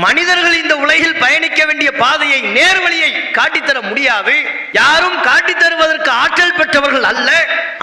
மனிதர்கள் இந்த உலகில் பயணிக்க வேண்டிய பாதையை, நேர்வழியை காட்டித்தர முடியாது. யாரும் காட்டித் தருவதற்கு ஆற்றல் பெற்றவர்கள் அல்ல.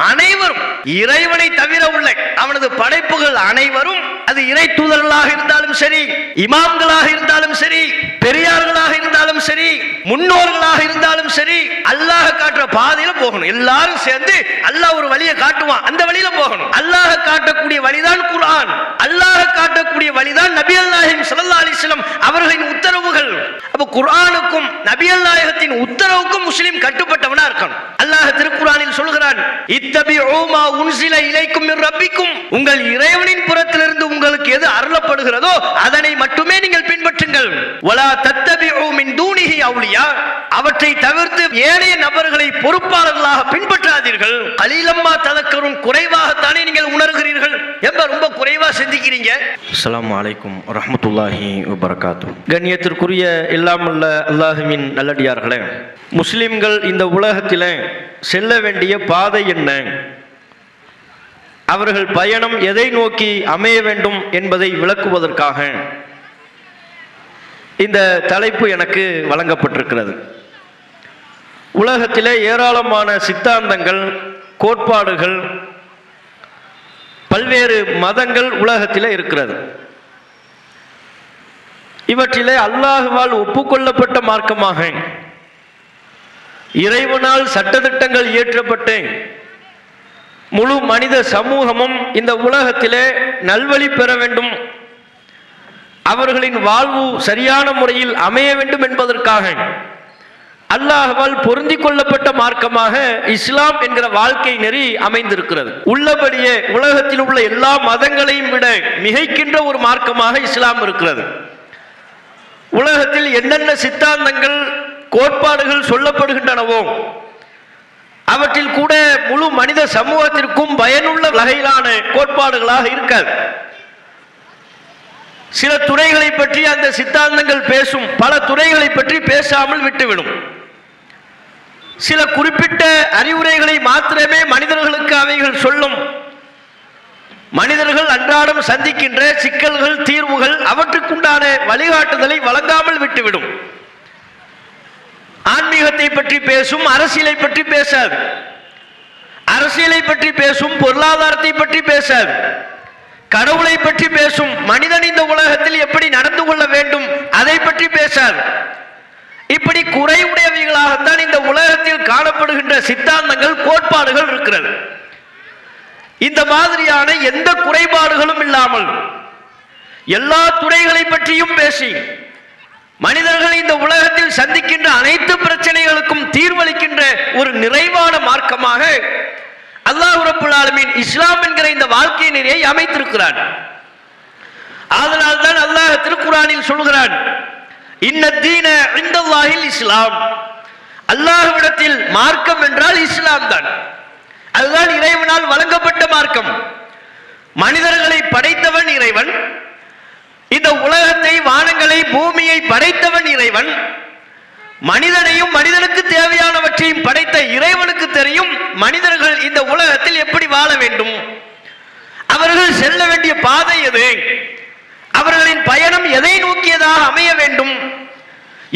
அனைவரும் இறைவனை தவிர உள்ள அவனது படைப்புகள் அனைவரும், அது இறை தூதர்களாக இருந்தாலும் சரி, இமாம்களாக இருந்தாலும் சரி, பெரியார்களாக இருந்தாலும் சரி, முன்னோர்களாக இருந்தாலும் சரி, அல்லாஹ் காட்டுற பாதையில போகணும். எல்லாரும் சேர்ந்து அல்லாஹ் ஒரு வழியை காட்டுவான், அந்த வழியில போகணும். அல்லாஹ் காட்டக்கூடிய வழிதான் குர்ஆன், அல்லாஹ் காட்டக்கூடிய வழிதான் நபிகள் நாயகம் ஸல்லல்லாஹு அலைஹி வஸல்லம் அவர்களின் உத்தரவுகள். அப்ப குர்ஆனுக்கும் நபிகள் நாயகத்தின் உத்தரவுக்கும் முஸ்லிம் கட்டுப்பட்டவனா இருக்கணும். அல்லாஹ் திருக்குர்ஆனில் சொல்கிறான், இத்தபிஉ மா உன்ஸில இலைக்கும் மின் ரப்பிக்கும், உங்கள் இறைவனின் புறத்திலிருந்து உங்களுக்கு எது அருளப்படுகிறதோ அதனை மட்டுமே நீங்கள் பின்பற்றுங்கள். வலா தத்தபிஉ மின் தூனிஹி அவுலியா, அவற்றை தவிர்த்து ஏனைய நபர்களை பொறுப்பாளர்களாக பின்பற்றாதீர்கள். கலீலம்மா ததக்கரும், குறைவாகத்தானே நீங்கள் உணர்கிறீர்கள். எப்ப ரொம்ப குறைவா சிந்திக்கிறீங்க. அஸ்ஸலாமு அலைக்கும் வரஹ்மத்துல்லாஹி வபரகாத்துஹு. கண்ணியத்திற்குரிய எல்லாமல்ல அல்லாஹ்வின் நல்லடியார்களே, முஸ்லிம்கள் இந்த உலகத்திலே செல்ல வேண்டிய பாதை என்ன, அவர்கள் பயணம் எதை நோக்கி அமைய வேண்டும் என்பதை விளக்குவதற்காக இந்த தலைப்பு எனக்கு வழங்கப்பட்டிருக்கிறது. உலகத்திலே ஏராளமான சித்தாந்தங்கள், கோட்பாடுகள், பல்வேறு மதங்கள் உலகத்திலே இருக்கிறது. இவற்றிலே அல்லாஹ்வால் ஒப்புக்கொள்ளப்பட்ட மார்க்கமாக இறைவனால் சட்டதிட்டங்கள் இயற்றப்பட்டு முழு மனித சமூகமும் இந்த உலகத்திலே நல்வழி பெற வேண்டும், அவர்களின் வாழ்வு சரியான முறையில் அமைய வேண்டும் என்பதற்காக அல்லாஹ்வால் பொருந்திக் கொள்ளப்பட்ட மார்க்கமாக இஸ்லாம் என்கிற வாழ்க்கை நெறி அமைந்திருக்கிறது. உள்ளபடியே உலகத்தில் உள்ள எல்லா மதங்களையும் விட மிகைக்கின்ற ஒரு மார்க்கமாக இஸ்லாம் இருக்கிறது. உலகத்தில் என்னென்ன சித்தாந்தங்கள், கோட்பாடுகள் சொல்லப்படுகின்றனவோ அவற்றில் கூட முழு மனித சமூகத்திற்கும் பயனுள்ள வகையிலான கோட்பாடுகளாக இருக்காது. சில துறைகளை பற்றி அந்த சித்தாந்தங்கள் பேசும், பல துறைகளை பற்றி பேசாமல் விட்டுவிடும். சில குறிப்பிட்ட அறிவுரைகளை மாத்திரமே மனிதர்களுக்கு அவைகள் சொல்லும். மனிதர்கள் அன்றாடம் சந்திக்கின்ற சிக்கல்கள், தீர்வுகள், அவற்றுக்குண்டான வழிகாட்டுதலை வழங்காமல் விட்டுவிடும். ஆன்மீகத்தை பற்றி பேசும், அரசியலை பற்றி பேசாது. அரசியலை பற்றி பேசும், பொருளாதாரத்தை பற்றி பேசாது. கடவுளை பற்றி பேசும், மனிதன் இந்த உலகத்தில் எப்படி நடந்து கொள்ள வேண்டும் அதை பற்றி பேசாது. இப்படி குறைவுடையவைகளாகத்தான் இந்த உலகத்தில் காணப்படுகின்ற சித்தாந்தங்கள், கோட்பாடுகள் இருக்கிறது. இந்த மாதிரியான எந்த குறைபாடுகளும் இல்லாமல் எல்லா துறைகளை பற்றியும் பேசி மனிதர்கள் இந்த உலகத்தில் சந்திக்கின்ற அனைத்து பிரச்சனைகளுக்கும் தீர்வளிக்கின்ற ஒரு நிறைவான மார்க்கமாக அல்லாஹ் ரப்பல் ஆலமீன் இஸ்லாம் என்கிற இந்த வாழ்க்கை நெறியை அமைத்திருக்கிறான். அதனால்தான் அல்லாஹ் திருக்குர்ஆனில் சொல்கிறான், இன்னத்தீன இன்தல்லாஹில் இஸ்லாம், அல்லாஹ்விடத்தில் மார்க்கம் என்றால் இஸ்லாம் தான். அதுதான் இறைவனால் வழங்கப்பட்ட மார்க்கம். மனிதர்களை படைத்தவன் இறைவன், இந்த உலகத்தை, வானங்களை, பூமியை படைத்தவன் இறைவன். மனிதனையும் மனிதனுக்கு தேவையானவற்றையும் படைத்த இறைவனுக்கு தெரியும் மனிதர்கள் இந்த உலகத்தில் எப்படி வாழ வேண்டும், அவர்கள் செல்ல வேண்டிய பாதை எது, அவர்களின் பயணம் எதை நோக்கியதாக அமைய வேண்டும்.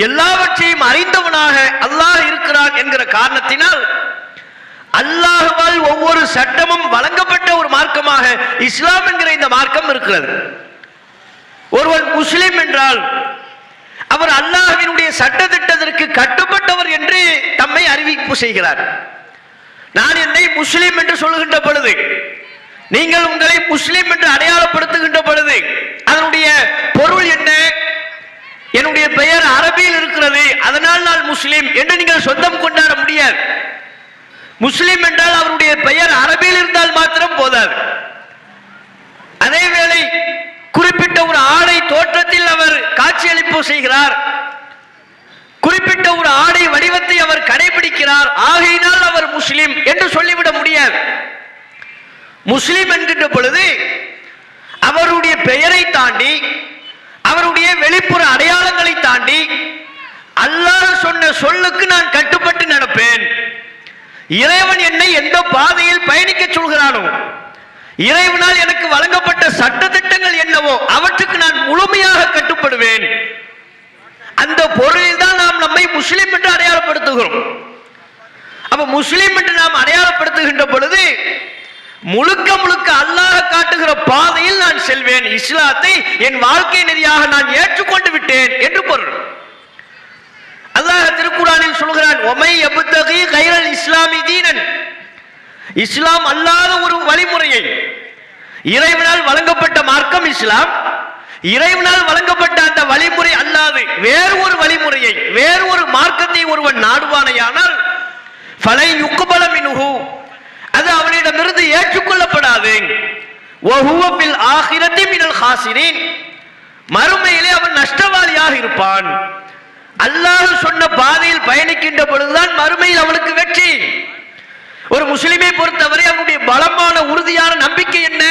எல்லாவற்றையும் அறிந்தவனாக அல்லாஹ் இருக்கிறான் என்கிற காரணத்தினால் அல்லாஹ்வால் ஒவ்வொரு சட்டமும் வழங்கப்பட்ட ஒரு மார்க்கமாக இஸ்லாம் என்கிற இந்த மார்க்கம் இருக்கிறது. ஒருவன் முஸ்லிம் என்றால் அவர் அல்லாஹ்வினுடைய சட்டத்திட்டத்திற்கு கட்டுப்பட்டவர் என்று தம்மை அறிவிப்பு செய்கிறார். நான் என்னை முஸ்லிம் என்று சொல்லுகின்ற பொழுது, நீங்கள் உங்களை முஸ்லிம் என்று அடையாளப்படுத்துகின்ற பொழுது அதனுடைய பொருள் என்ன? என்னுடைய பெயர் அரபியில் இருக்கிறது, அதனால் நான் முஸ்லிம் என்று நீங்கள் சொந்தம் கொண்டாட முடியாது. முஸ்லிம் என்றால் அவருடைய பெயர் அரபியில் இருந்தால் மாத்திரம் போதாது. அதேவேளை குறிப்பிட்ட ஒரு ஆடை தோற்றத்தில் அவர் காட்சியளிப்பு செய்கிறார், குறிப்பிட்ட ஒரு ஆடை வடிவத்தை அவர் கடைபிடிக்கிறார், ஆகையினால் அவர் முஸ்லிம் என்று சொல்லிவிட முடியாது. முஸ்லிம் என்கின்ற பொழுது அவருடைய பெயரை தாண்டி, அவருடைய வெளிப்புற அடையாளங்களை தாண்டி அல்லாஹ் சொன்ன சொல்லுக்கு நான் கட்டுப்பட்டு நடப்பேன். இறைவன் என்னை எந்த பாதையில் பயணிக்க சொல்கிறானோ, இறைவனால் எனக்கு வழங்கப்பட்ட சட்ட திட்டங்கள் என்னவோ அவற்றுக்கு நான் முழுமையாக கட்டுப்படுவேன். அந்த பொருளில் தான் நாம் நம்மை முஸ்லிம் என்று அடையாளப்படுத்துகிறோம். அப்ப முஸ்லிம் என்று நாம் அடையாளப்படுத்துகின்ற பொழுது முழுக்க முழுக்க அல்லாஹ் காட்டுகிற பாதையில் நான் செல்வேன், இஸ்லாத்தை என் வாழ்க்கை நெறியாக நான் ஏற்றுக்கொண்டு விட்டேன் என்று பொருள். அல்லாஹ் திருக்குர்ஆனில் சொல்கிறான், ஒமை யப்தகி கைரல் இஸ்லாமி தீனன், இஸ்லாம் அல்லாத ஒரு வழிமுறையை, இறைவனால் வழங்கப்பட்ட மார்க்கம் இஸ்லாம், இறைவனால் வழங்கப்பட்ட அந்த வழிமுறை அல்லாது வேறு ஒரு வழிமுறையை, வேறு ஒரு மார்க்கத்தை ஒருவன் நாடுவானையானால் ஃபலை யுக்பல மின்ஹு, அது அவனிடமிருந்து ஏற்றுக்கொள்ளப்படாது. வஹுவ ஃபில் ஆகிரத்தி மினல் ஹாசிரீன், மறுமையிலே அவன் நஷ்டவாளியாக இருப்பான். அல்லாஹ் சொன்ன பாதையில் பயணிக்கின்ற பொழுதுதான் மறுமையில் அவனுக்கு வெற்றி. ஒரு முஸ்லிமை பொறுத்தவரை அவனுடைய பலமான உறுதியான நம்பிக்கை என்ன?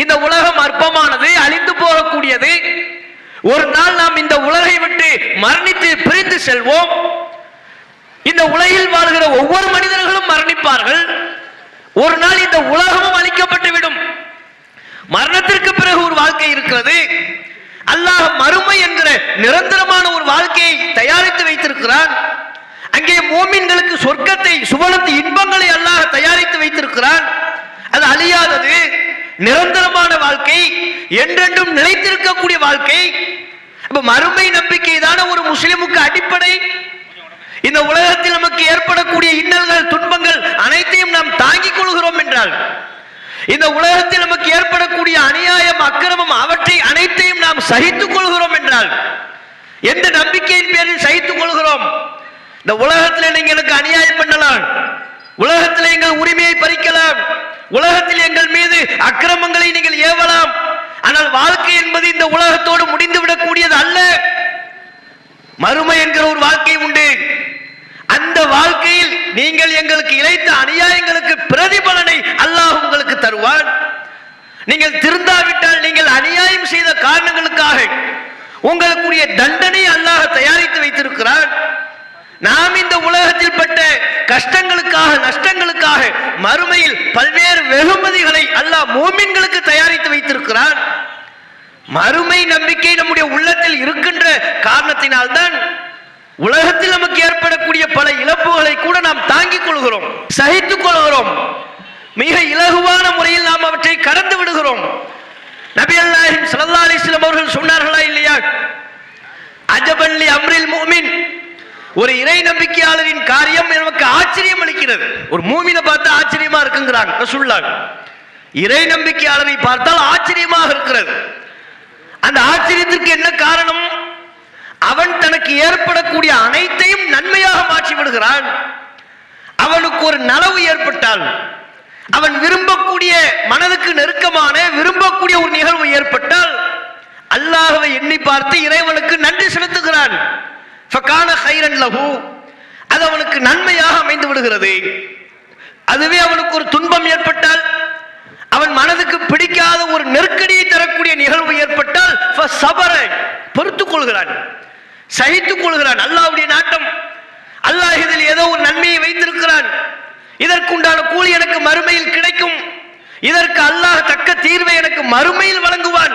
இந்த உலகம் அற்பமானது, அழிந்து போகக்கூடியது. ஒரு நாள் நாம் இந்த உலகை விட்டு மரணித்து பிரிந்து செல்வோம். இந்த உலகில் வாழ்கிற ஒவ்வொரு மனிதர்களும் மரணிப்பார்கள். ஒரு நாள் இந்த உலகமும் அழிக்கப்பட்டு விடும். மரணத்திற்கு பிறகு ஒரு வாழ்க்கை இருக்கிறது. அல்லாஹ் மறுமை என்கிற நிரந்தரமான ஒரு வாழ்க்கையை தயாரித்து வைத்திருக்கிறான். அங்கே மூமின்களுக்கு சொர்க்கத்தை, சுவனத்து இன்பங்களை அல்லாஹ் தயாரித்து வைத்திருக்கிறான். அது அழியாதது, நிரந்தரமான வாழ்க்கை, என்றென்றும் நிலைத்திருக்கக்கூடிய வாழ்க்கை. அப்ப மறுமை நம்பிக்கை தான ஒரு முஸ்லிமுக்கு அடிப்படை. இந்த உலகத்தில் நமக்கு ஏற்படக்கூடிய இன்னல்கள், துன்பங்கள் அனைத்தையும் நாம் தாங்கிக் கொள்கிறோம் என்றால், இந்த உலகத்தில் நமக்கு ஏற்படக்கூடிய அநியாயம், அக்கிரமம், அவற்றை அனைத்தையும் நாம் சகித்துக் கொள்கிறோம் என்றால், எந்த நம்பிக்கையின் பேரில் சகித்துக் கொள்கிறோம்? இந்த உலகத்தில் எங்களுக்கு அநியாயம் பண்ணலாம், உலகத்தில் எங்கள் உரிமையை பறிக்கலாம், உலகத்தில் எங்கள் மீது அக்கிரமங்களை நீங்கள் ஏவலாம். ஆனால் வாழ்க்கை என்பது இந்த உலகத்தோடு முடிந்துவிடக்கூடியது அல்ல. மறுமை என்கிற ஒரு வாழ்க்கை உண்டு. அந்த வாழ்க்கையில் நீங்கள் எங்களுக்கு இழைத்த அநியாயங்களுக்கு பிரதிபலனை அல்லாஹ் உங்களுக்கு தருவான். நீங்கள் திருந்தாவிட்டால், நீங்கள் அநியாயம் செய்த காரணங்களுக்காக உங்களுக்குரிய தண்டனை அல்லாஹ் தயாரித்து வைத்திருக்கிறான். நாம் இந்த உலகத்தில் பட்ட கஷ்டங்களுக்காக, நஷ்டங்களுக்காக மறுமையில் பல்வேறு வெகுமதிகளை அல்லாஹ் மூமின்களுக்கு தயாரித்து வைத்திருக்கிறான். மறுமை நம்பிக்கை நம்முடைய உள்ளத்தில் இருக்கின்ற காரணத்தினால்தான் உலகத்தில் நமக்கு ஏற்படக்கூடிய பல இழப்புகளை கூட நாம் தாங்கிக் கொள்கிறோம், சகித்துக் கொள்கிறோம். மிக இலகுவான முறையில் நாம் அவற்றை கடந்து விடுகிறோம். நபி அல்லாஹ் ஸல்லல்லாஹு அலைஹி வஸல்லம் அவர்கள் சொன்னார்களா இல்லையா, அஜபன் லி அம்ரில் முஃமின், ஒரு இறை நம்பிக்கையாளரின் காரியம் நமக்கு ஆச்சரியம் அளிக்கிறது. ஒரு மூமினை பார்த்தா ஆச்சரியமா இருக்குங்கிறாங்க ரசூலுல்லாஹ். இறை நம்பிக்கையாளரை பார்த்தால் ஆச்சரியமாக இருக்கிறது. அந்த ஆச்சரியத்திற்கு என்ன காரணம்? அவன் தனக்கு ஏற்படக்கூடிய அனைத்தையும் நன்மையாக மாற்றி விடுகிறான். அவனுக்கு ஒரு நலவு ஏற்பட்டால், அவன் விரும்பக்கூடிய, மனதுக்கு நெருக்கமான விரும்பக்கூடிய ஒரு நிகழ்வு ஏற்பட்டால், அல்லாஹ்வை எண்ணி பார்த்து இறைவனுக்கு நன்றி செலுத்துகிறான். ஃபகான கைரன் லஹு, அது அவனுக்கு நன்மையாக அமைந்து விடுகிறது. அதுவே அவனுக்கு ஒரு துன்பம் ஏற்பட்டால், அவன் மனதுக்கு பிடிக்காத ஒரு நெருக்கடியை தரக்கூடிய நிகழ்வு ஏற்பட்டால் பொறுத்துக் கொள்கிறான், சகித்துக் கொள்கிறான். அல்லாஹ்வுடைய நாட்டம், அல்லாஹ் இதில் ஏதோ ஒரு நன்மையை வைத்திருக்கிறான், இதற்குண்டான கூலி எனக்கு மறுமையில் கிடைக்கும், இதற்கு அல்லாஹ் தக்க தீர்வை எனக்கு மறுமையில் வழங்குவான்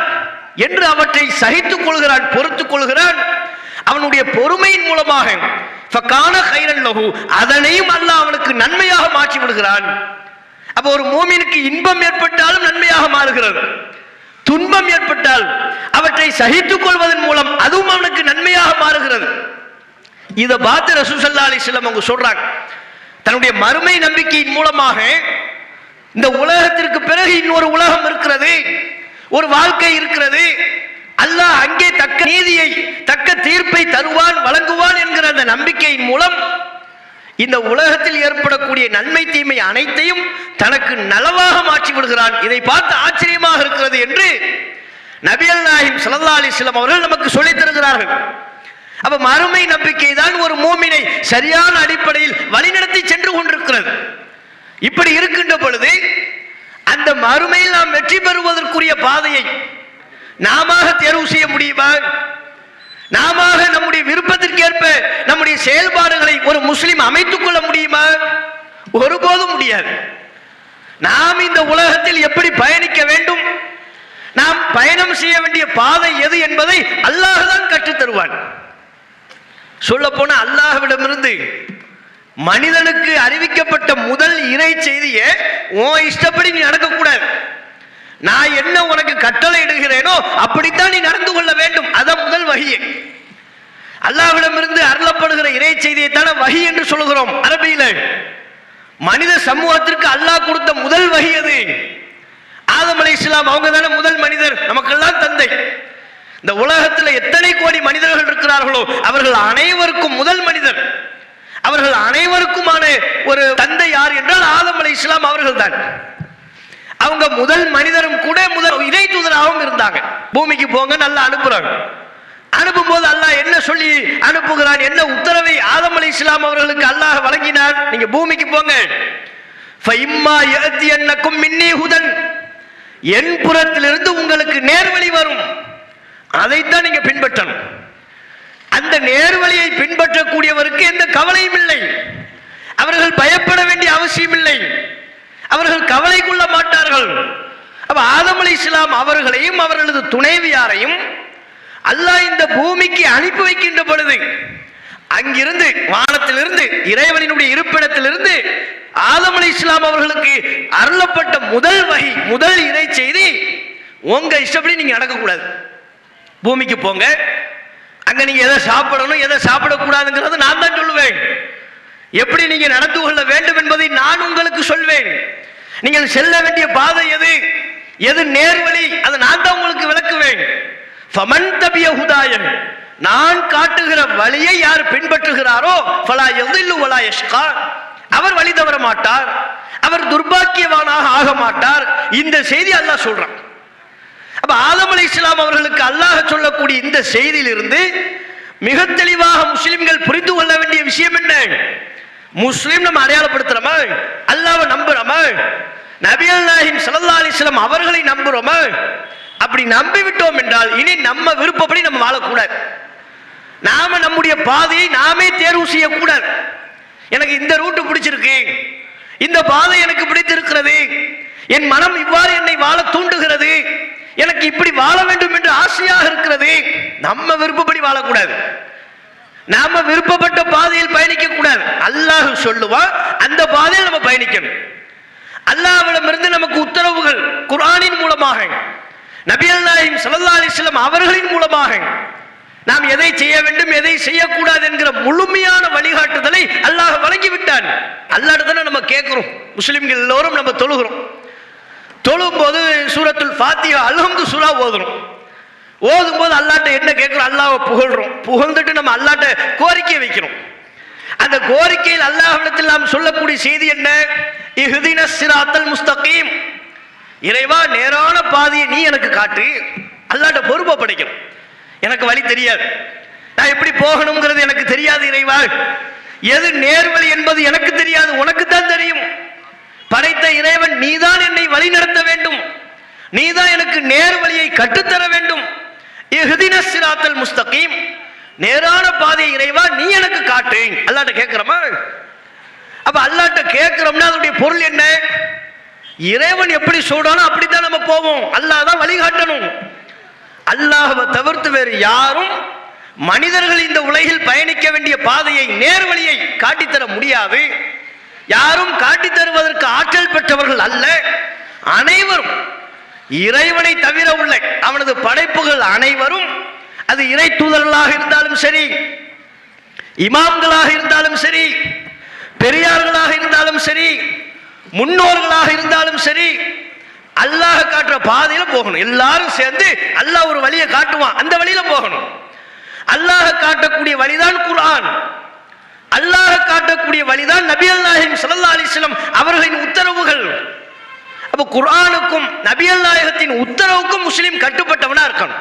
என்று அவற்றை சகித்துக் கொள்கிறான், பொறுத்துக் கொள்கிறான். அவனுடைய பொறுமையின் மூலமாக ஃபகான கைரன் லஹு, அதனையும் அல்லாஹ் அவனுக்கு நன்மையாக மாற்றி விடுகிறான். அப்ப ஒரு மூமினுக்கு இன்பம் ஏற்பட்டாலும் நன்மையாக மாறுகிறது, துன்பம் ஏற்பட்டால் அவற்றை சகித்துக் கொள்வதன் மூலம் அதுவும் அவனுக்கு நன்மையாக மாறுகிறது. இதை பார்த்து ரசூல் ஸல்லல்லாஹு அலைஹி வஸல்லம் அவங்க சொல்றாங்க, தன்னுடைய மறுமை நம்பிக்கையின் மூலமாக இந்த உலகத்திற்கு பிறகு இன்னொரு உலகம் இருக்கிறது, ஒரு வாழ்க்கை இருக்கிறது, அல்லாஹ் அங்கே தக்க நீதியை, தக்க தீர்ப்பை தருவான், வழங்குவான் என்கிற அந்த நம்பிக்கையின் மூலம் இந்த உலகத்தில் ஏற்படக்கூடிய நன்மை தீமை அனைத்தையும் தனக்கு நலவாக மாற்றி விடுகிறான். இதை பார்த்து ஆச்சரியமாக இருக்கிறது என்று நபிகள் நாயகம் ஸல்லல்லாஹு அலைஹி வஸல்லம் அவர்கள் நமக்கு சொல்லித் தருகிறார்கள். அப்ப மறுமை நம்பிக்கை தான் ஒரு மூமினை சரியான அடிப்படையில் வழிநடத்தி சென்று கொண்டிருக்கிறது. இப்படி இருக்கின்ற பொழுது அந்த மறுமையில் நாம் வெற்றி பெறுவதற்குரிய பாதையை நாம தேர்வு செய்ய முடியுமா? நாம நம்முடைய விருப்பத்திற்கு ஏற்ப நம்முடைய செயல்பாடுகளை ஒரு முஸ்லிம் அமைத்துக் கொள்ள முடியுமா? ஒருபோதும் முடியாது. நாம் இந்த உலகத்தில் எப்படி பயணிக்க வேண்டும், நாம் பயணம் செய்ய வேண்டிய பாதை எது என்பதை அல்லாஹ் தான் கற்றுத் தருவான். தருவான். சொல்ல போன அல்லாஹ்விடமிருந்து மனிதனுக்கு அறிவிக்கப்பட்ட முதல் இறை செய்தியே உன் இஷ்டப்படி நீ நடக்கக்கூடாது. நான் என்ன உனக்கு கட்டளை இடுகிறேனோ அப்படித்தான் நீ நடந்து கொள்ள வேண்டும். அதான் முதல் வஹி. அல்லாஹ்விடமிருந்து அருளப்படுகிற இறை செய்தியை தானே வஹி என்று சொல்கிறோம் அரபியில. மனித சமூகத்திற்கு அல்லாஹ் கொடுத்த முதல் வஹி அது. ஆதம் அலைஹிஸ்ஸலாம் அவங்க தானே முதல் மனிதர், நமக்கெல்லாம் தந்தை. இந்த உலகத்தில் எத்தனை கோடி மனிதர்கள் இருக்கிறார்களோ அவர்கள் அனைவருக்கும் முதல் மனிதர், அவர்கள் அனைவருக்குமான ஒரு தந்தை யார் என்றால் ஆதம் அலைஹிஸ்ஸலாம் அவர்கள் தான். அவங்க முதல் மனிதரும் கூட முதல் இறை தூதராகவும் இருந்தாங்க. பூமிக்கு போங்க நல்லா அனுப்புறாங்க. அனுப்பும் போது அல்லாஹ் என்ன சொல்லி அனுப்புகிறான், என்ன உத்தரவை ஆதம் அலைஹிஸ்ஸலாம் அவர்களுக்கு அல்லாஹ் வழங்கினார், நீங்க பூமிக்கு போங்க. ஃபஇம்மா யஅதியன்னகும் மின்னி ஹுதன், என் புறத்திலிருந்து உங்களுக்கு நேர்வழி வரும், அதைத்தான் நீங்க பின்பற்றணும். அந்த நேர்வழியை பின்பற்றக்கூடியவருக்கு எந்த கவலையும் இல்லை, அவர்கள் பயப்பட வேண்டிய அவசியம் இல்லை, அவர்கள் கவலை கொள்ள மாட்டார்கள். அப்ப ஆதம் அலைஹிஸ்ஸலாம் அவர்களையும் அவர்களது துணைவியாரையும் அல்லாஹ் இந்த பூமிக்கு அனுப்பி வைக்கின்ற பொழுது அங்கிருந்து வானத்திலிருந்து இறைவனினுடைய இருப்பிடத்திலிருந்து ஆதம் அலைஹிஸ்ஸலாம் அவர்களுக்கு அருளப்பட்ட முதல் வஹி, முதல் இறை செய்தி, உங்க இஷ்டப்படி நீங்க நடக்கக்கூடாது. பூமிக்கு போங்க, அங்க நீங்க எதை சாப்பிடணும் எதை சாப்பிடக்கூடாதுங்கிறது நான் தான் சொல்லுவேன். எப்படி நீங்க நடந்து கொள்ள வேண்டும் என்பதை நான் உங்களுக்கு சொல்வேன். நீங்கள் செல்ல வேண்டிய பாதை எது, எது நேர்வழி, அதை நான் தான் உங்களுக்கு விளக்குவேன். ஃபமன் தபிய ஹுதாயன், நான் காட்டுகிற வழியை யார் பின்பற்றுகிறாரோ ஃபலா யதில்லு வலா யஷ்கா, அவர் வழி தவற மாட்டார், அவர் துர்பாக்கியவானாக ஆக மாட்டார். இந்த செய்தி அல்லாஹ் சொல்றான். அப்ப ஆதம் அலைஹிஸ்ஸலாம் அவர்களுக்கு அல்லாஹ் சொல்லக்கூடிய இந்த செய்தியிலிருந்து மிக தெளிவாக முஸ்லிம்கள் புரிந்து கொள்ள வேண்டிய விஷயம் என்ன, முஸ்லிம் நம்ம அடையாளப்படுத்துறோமா, அல்லாஹ்வை நம்புறோமா, நபிகள் நாயகம் ஸல்லல்லாஹு அலைஹி வஸல்லம் அவர்களை நம்புறோமா? அப்படி நம்பிவிட்டோம் என்றால் இனி நம்ம விருப்பப்படி நம்ம வாழக்கூடாது. நாம நம்முடைய பாதையை நாமே தேர்வு செய்யக்கூடாது. எனக்கு இந்த ரூட்டு பிடிச்சிருக்கு, இந்த பாதை எனக்கு பிடித்திருக்கிறது, என் மனம் இவ்வாறு என்னை வாழ தூண்டுகிறது, எனக்கு இப்படி வாழ வேண்டும் என்று ஆசையாக இருக்கிறது, நம்ம விருப்பப்படி வாழக்கூடாது. நாம விருப்பப்பட்ட பாதையில் பயணிக்க கூடாது. அல்லாஹ் சொல்லுவா அந்த பாதையில் நம்ம பயணிக்கணும். அல்லாஹ்விடமிருந்து நமக்கு உத்தரவுகள் குர்ஆனின் மூலமாக, நபிகள் நாயகம் ஸல்லல்லாஹு அலைஹி வஸல்லம் அவர்களின் மூலமாக நாம் எதை செய்ய வேண்டும் எதை செய்யக்கூடாது என்கிற முழுமையான வழிகாட்டுதலை அல்லாஹ் வழங்கிவிட்டான். அல்லாஹ்விடத்துல நம்ம கேட்கிறோம். முஸ்லிம்கள் எல்லோரும் நம்ம தொழுகிறோம். தொழும் போது சூரத்துல் ஃபாத்திஹா அல்ஹம்து சூரா ஓதுறோம். ஓதும் போது அல்லாஹ்ட்ட என்ன கேட்கிறோம், அல்லாஹ்வை புகழ்றோம். புகழ்ந்துட்டு நம்ம அல்லாஹ்ட்ட கோரிக்கை வைக்கிறோம். அந்த கோரிக்கையில் அல்லாஹ்விடத்தில் நாம் சொல்லக்கூடிய செய்தி என்ன, இஹ்தினஸ் ஸிராத்தல் முஸ்தகீம், இறைவா நேரான பாதையை நீ எனக்கு காட்டு. அல்லாஹ்ட்ட பொறுப்பை படைக்கணும். எனக்கு வழி தெரியாது, நான் எப்படி போகணுங்கிறது எனக்கு தெரியாது இறைவா, எது நேர்வழி என்பது எனக்கு தெரியாது, உனக்கு தான் தெரியும். படைத்த இறைவன் நீதான் என்னை வழி நடத்த வேண்டும், நீதான் எனக்கு நேர் வழியை கற்றுத்தர வேண்டும். இஹ்தினஸ் ஸிராத்தல் முஸ்தகீம், நேரான பாதையை இறைவா நீ எனக்கு காட்டு. அல்லாஹ்ட்ட கேட்கிறோமா? அப்ப அல்லாஹ்ட்ட கேட்கிறோம்னா அதனுடைய பொருள் என்ன, இறைவன் எப்படி சொல்றானோ அப்படித்தான் நம்ம போவோம். அல்லாஹ் தான் வழிகாட்டணும். அல்லாஹ்வை தவிர்த்து வேறு யாரும் மனிதர்கள் இந்த உலகில் பயணிக்க வேண்டிய பாதையை நேர்வழியை காட்டித்தர முடியாது. யாரும் காட்டித் தருவதற்கு ஆற்றல் பெற்றவர்கள் அல்ல. அனைவரும் இறைவனை தவிர உள்ள அவனது படைப்புகள் அனைவரும், அது இறை தூதர்களாக இருந்தாலும் சரி, இமாம்களாக இருந்தாலும் சரி, பெரியார்களாக இருந்தாலும் சரி, முன்னோர்களாக இருந்தாலும் சரி, அல்லாஹ் காட்டுற பாதையில போகணும். எல்லாரும் சேர்ந்து அல்லாஹ் ஒரு வழியை காட்டுவான், அந்த வழியில போகணும். அல்லாஹ் காட்டக்கூடிய வழிதான் குர்ஆன், அல்லாஹ் காட்டக்கூடிய வழிதான் நபிகள் நாயகம் ஸல்லல்லாஹு அலைஹி வஸல்லம் அவர்களின் உத்தரவுகள். அப்ப குர்ஆனுக்கும் நபிகள் நாயகத்தின் உத்தரவுக்கும் முஸ்லிம் கட்டுப்பட்டவனா இருக்கணும்.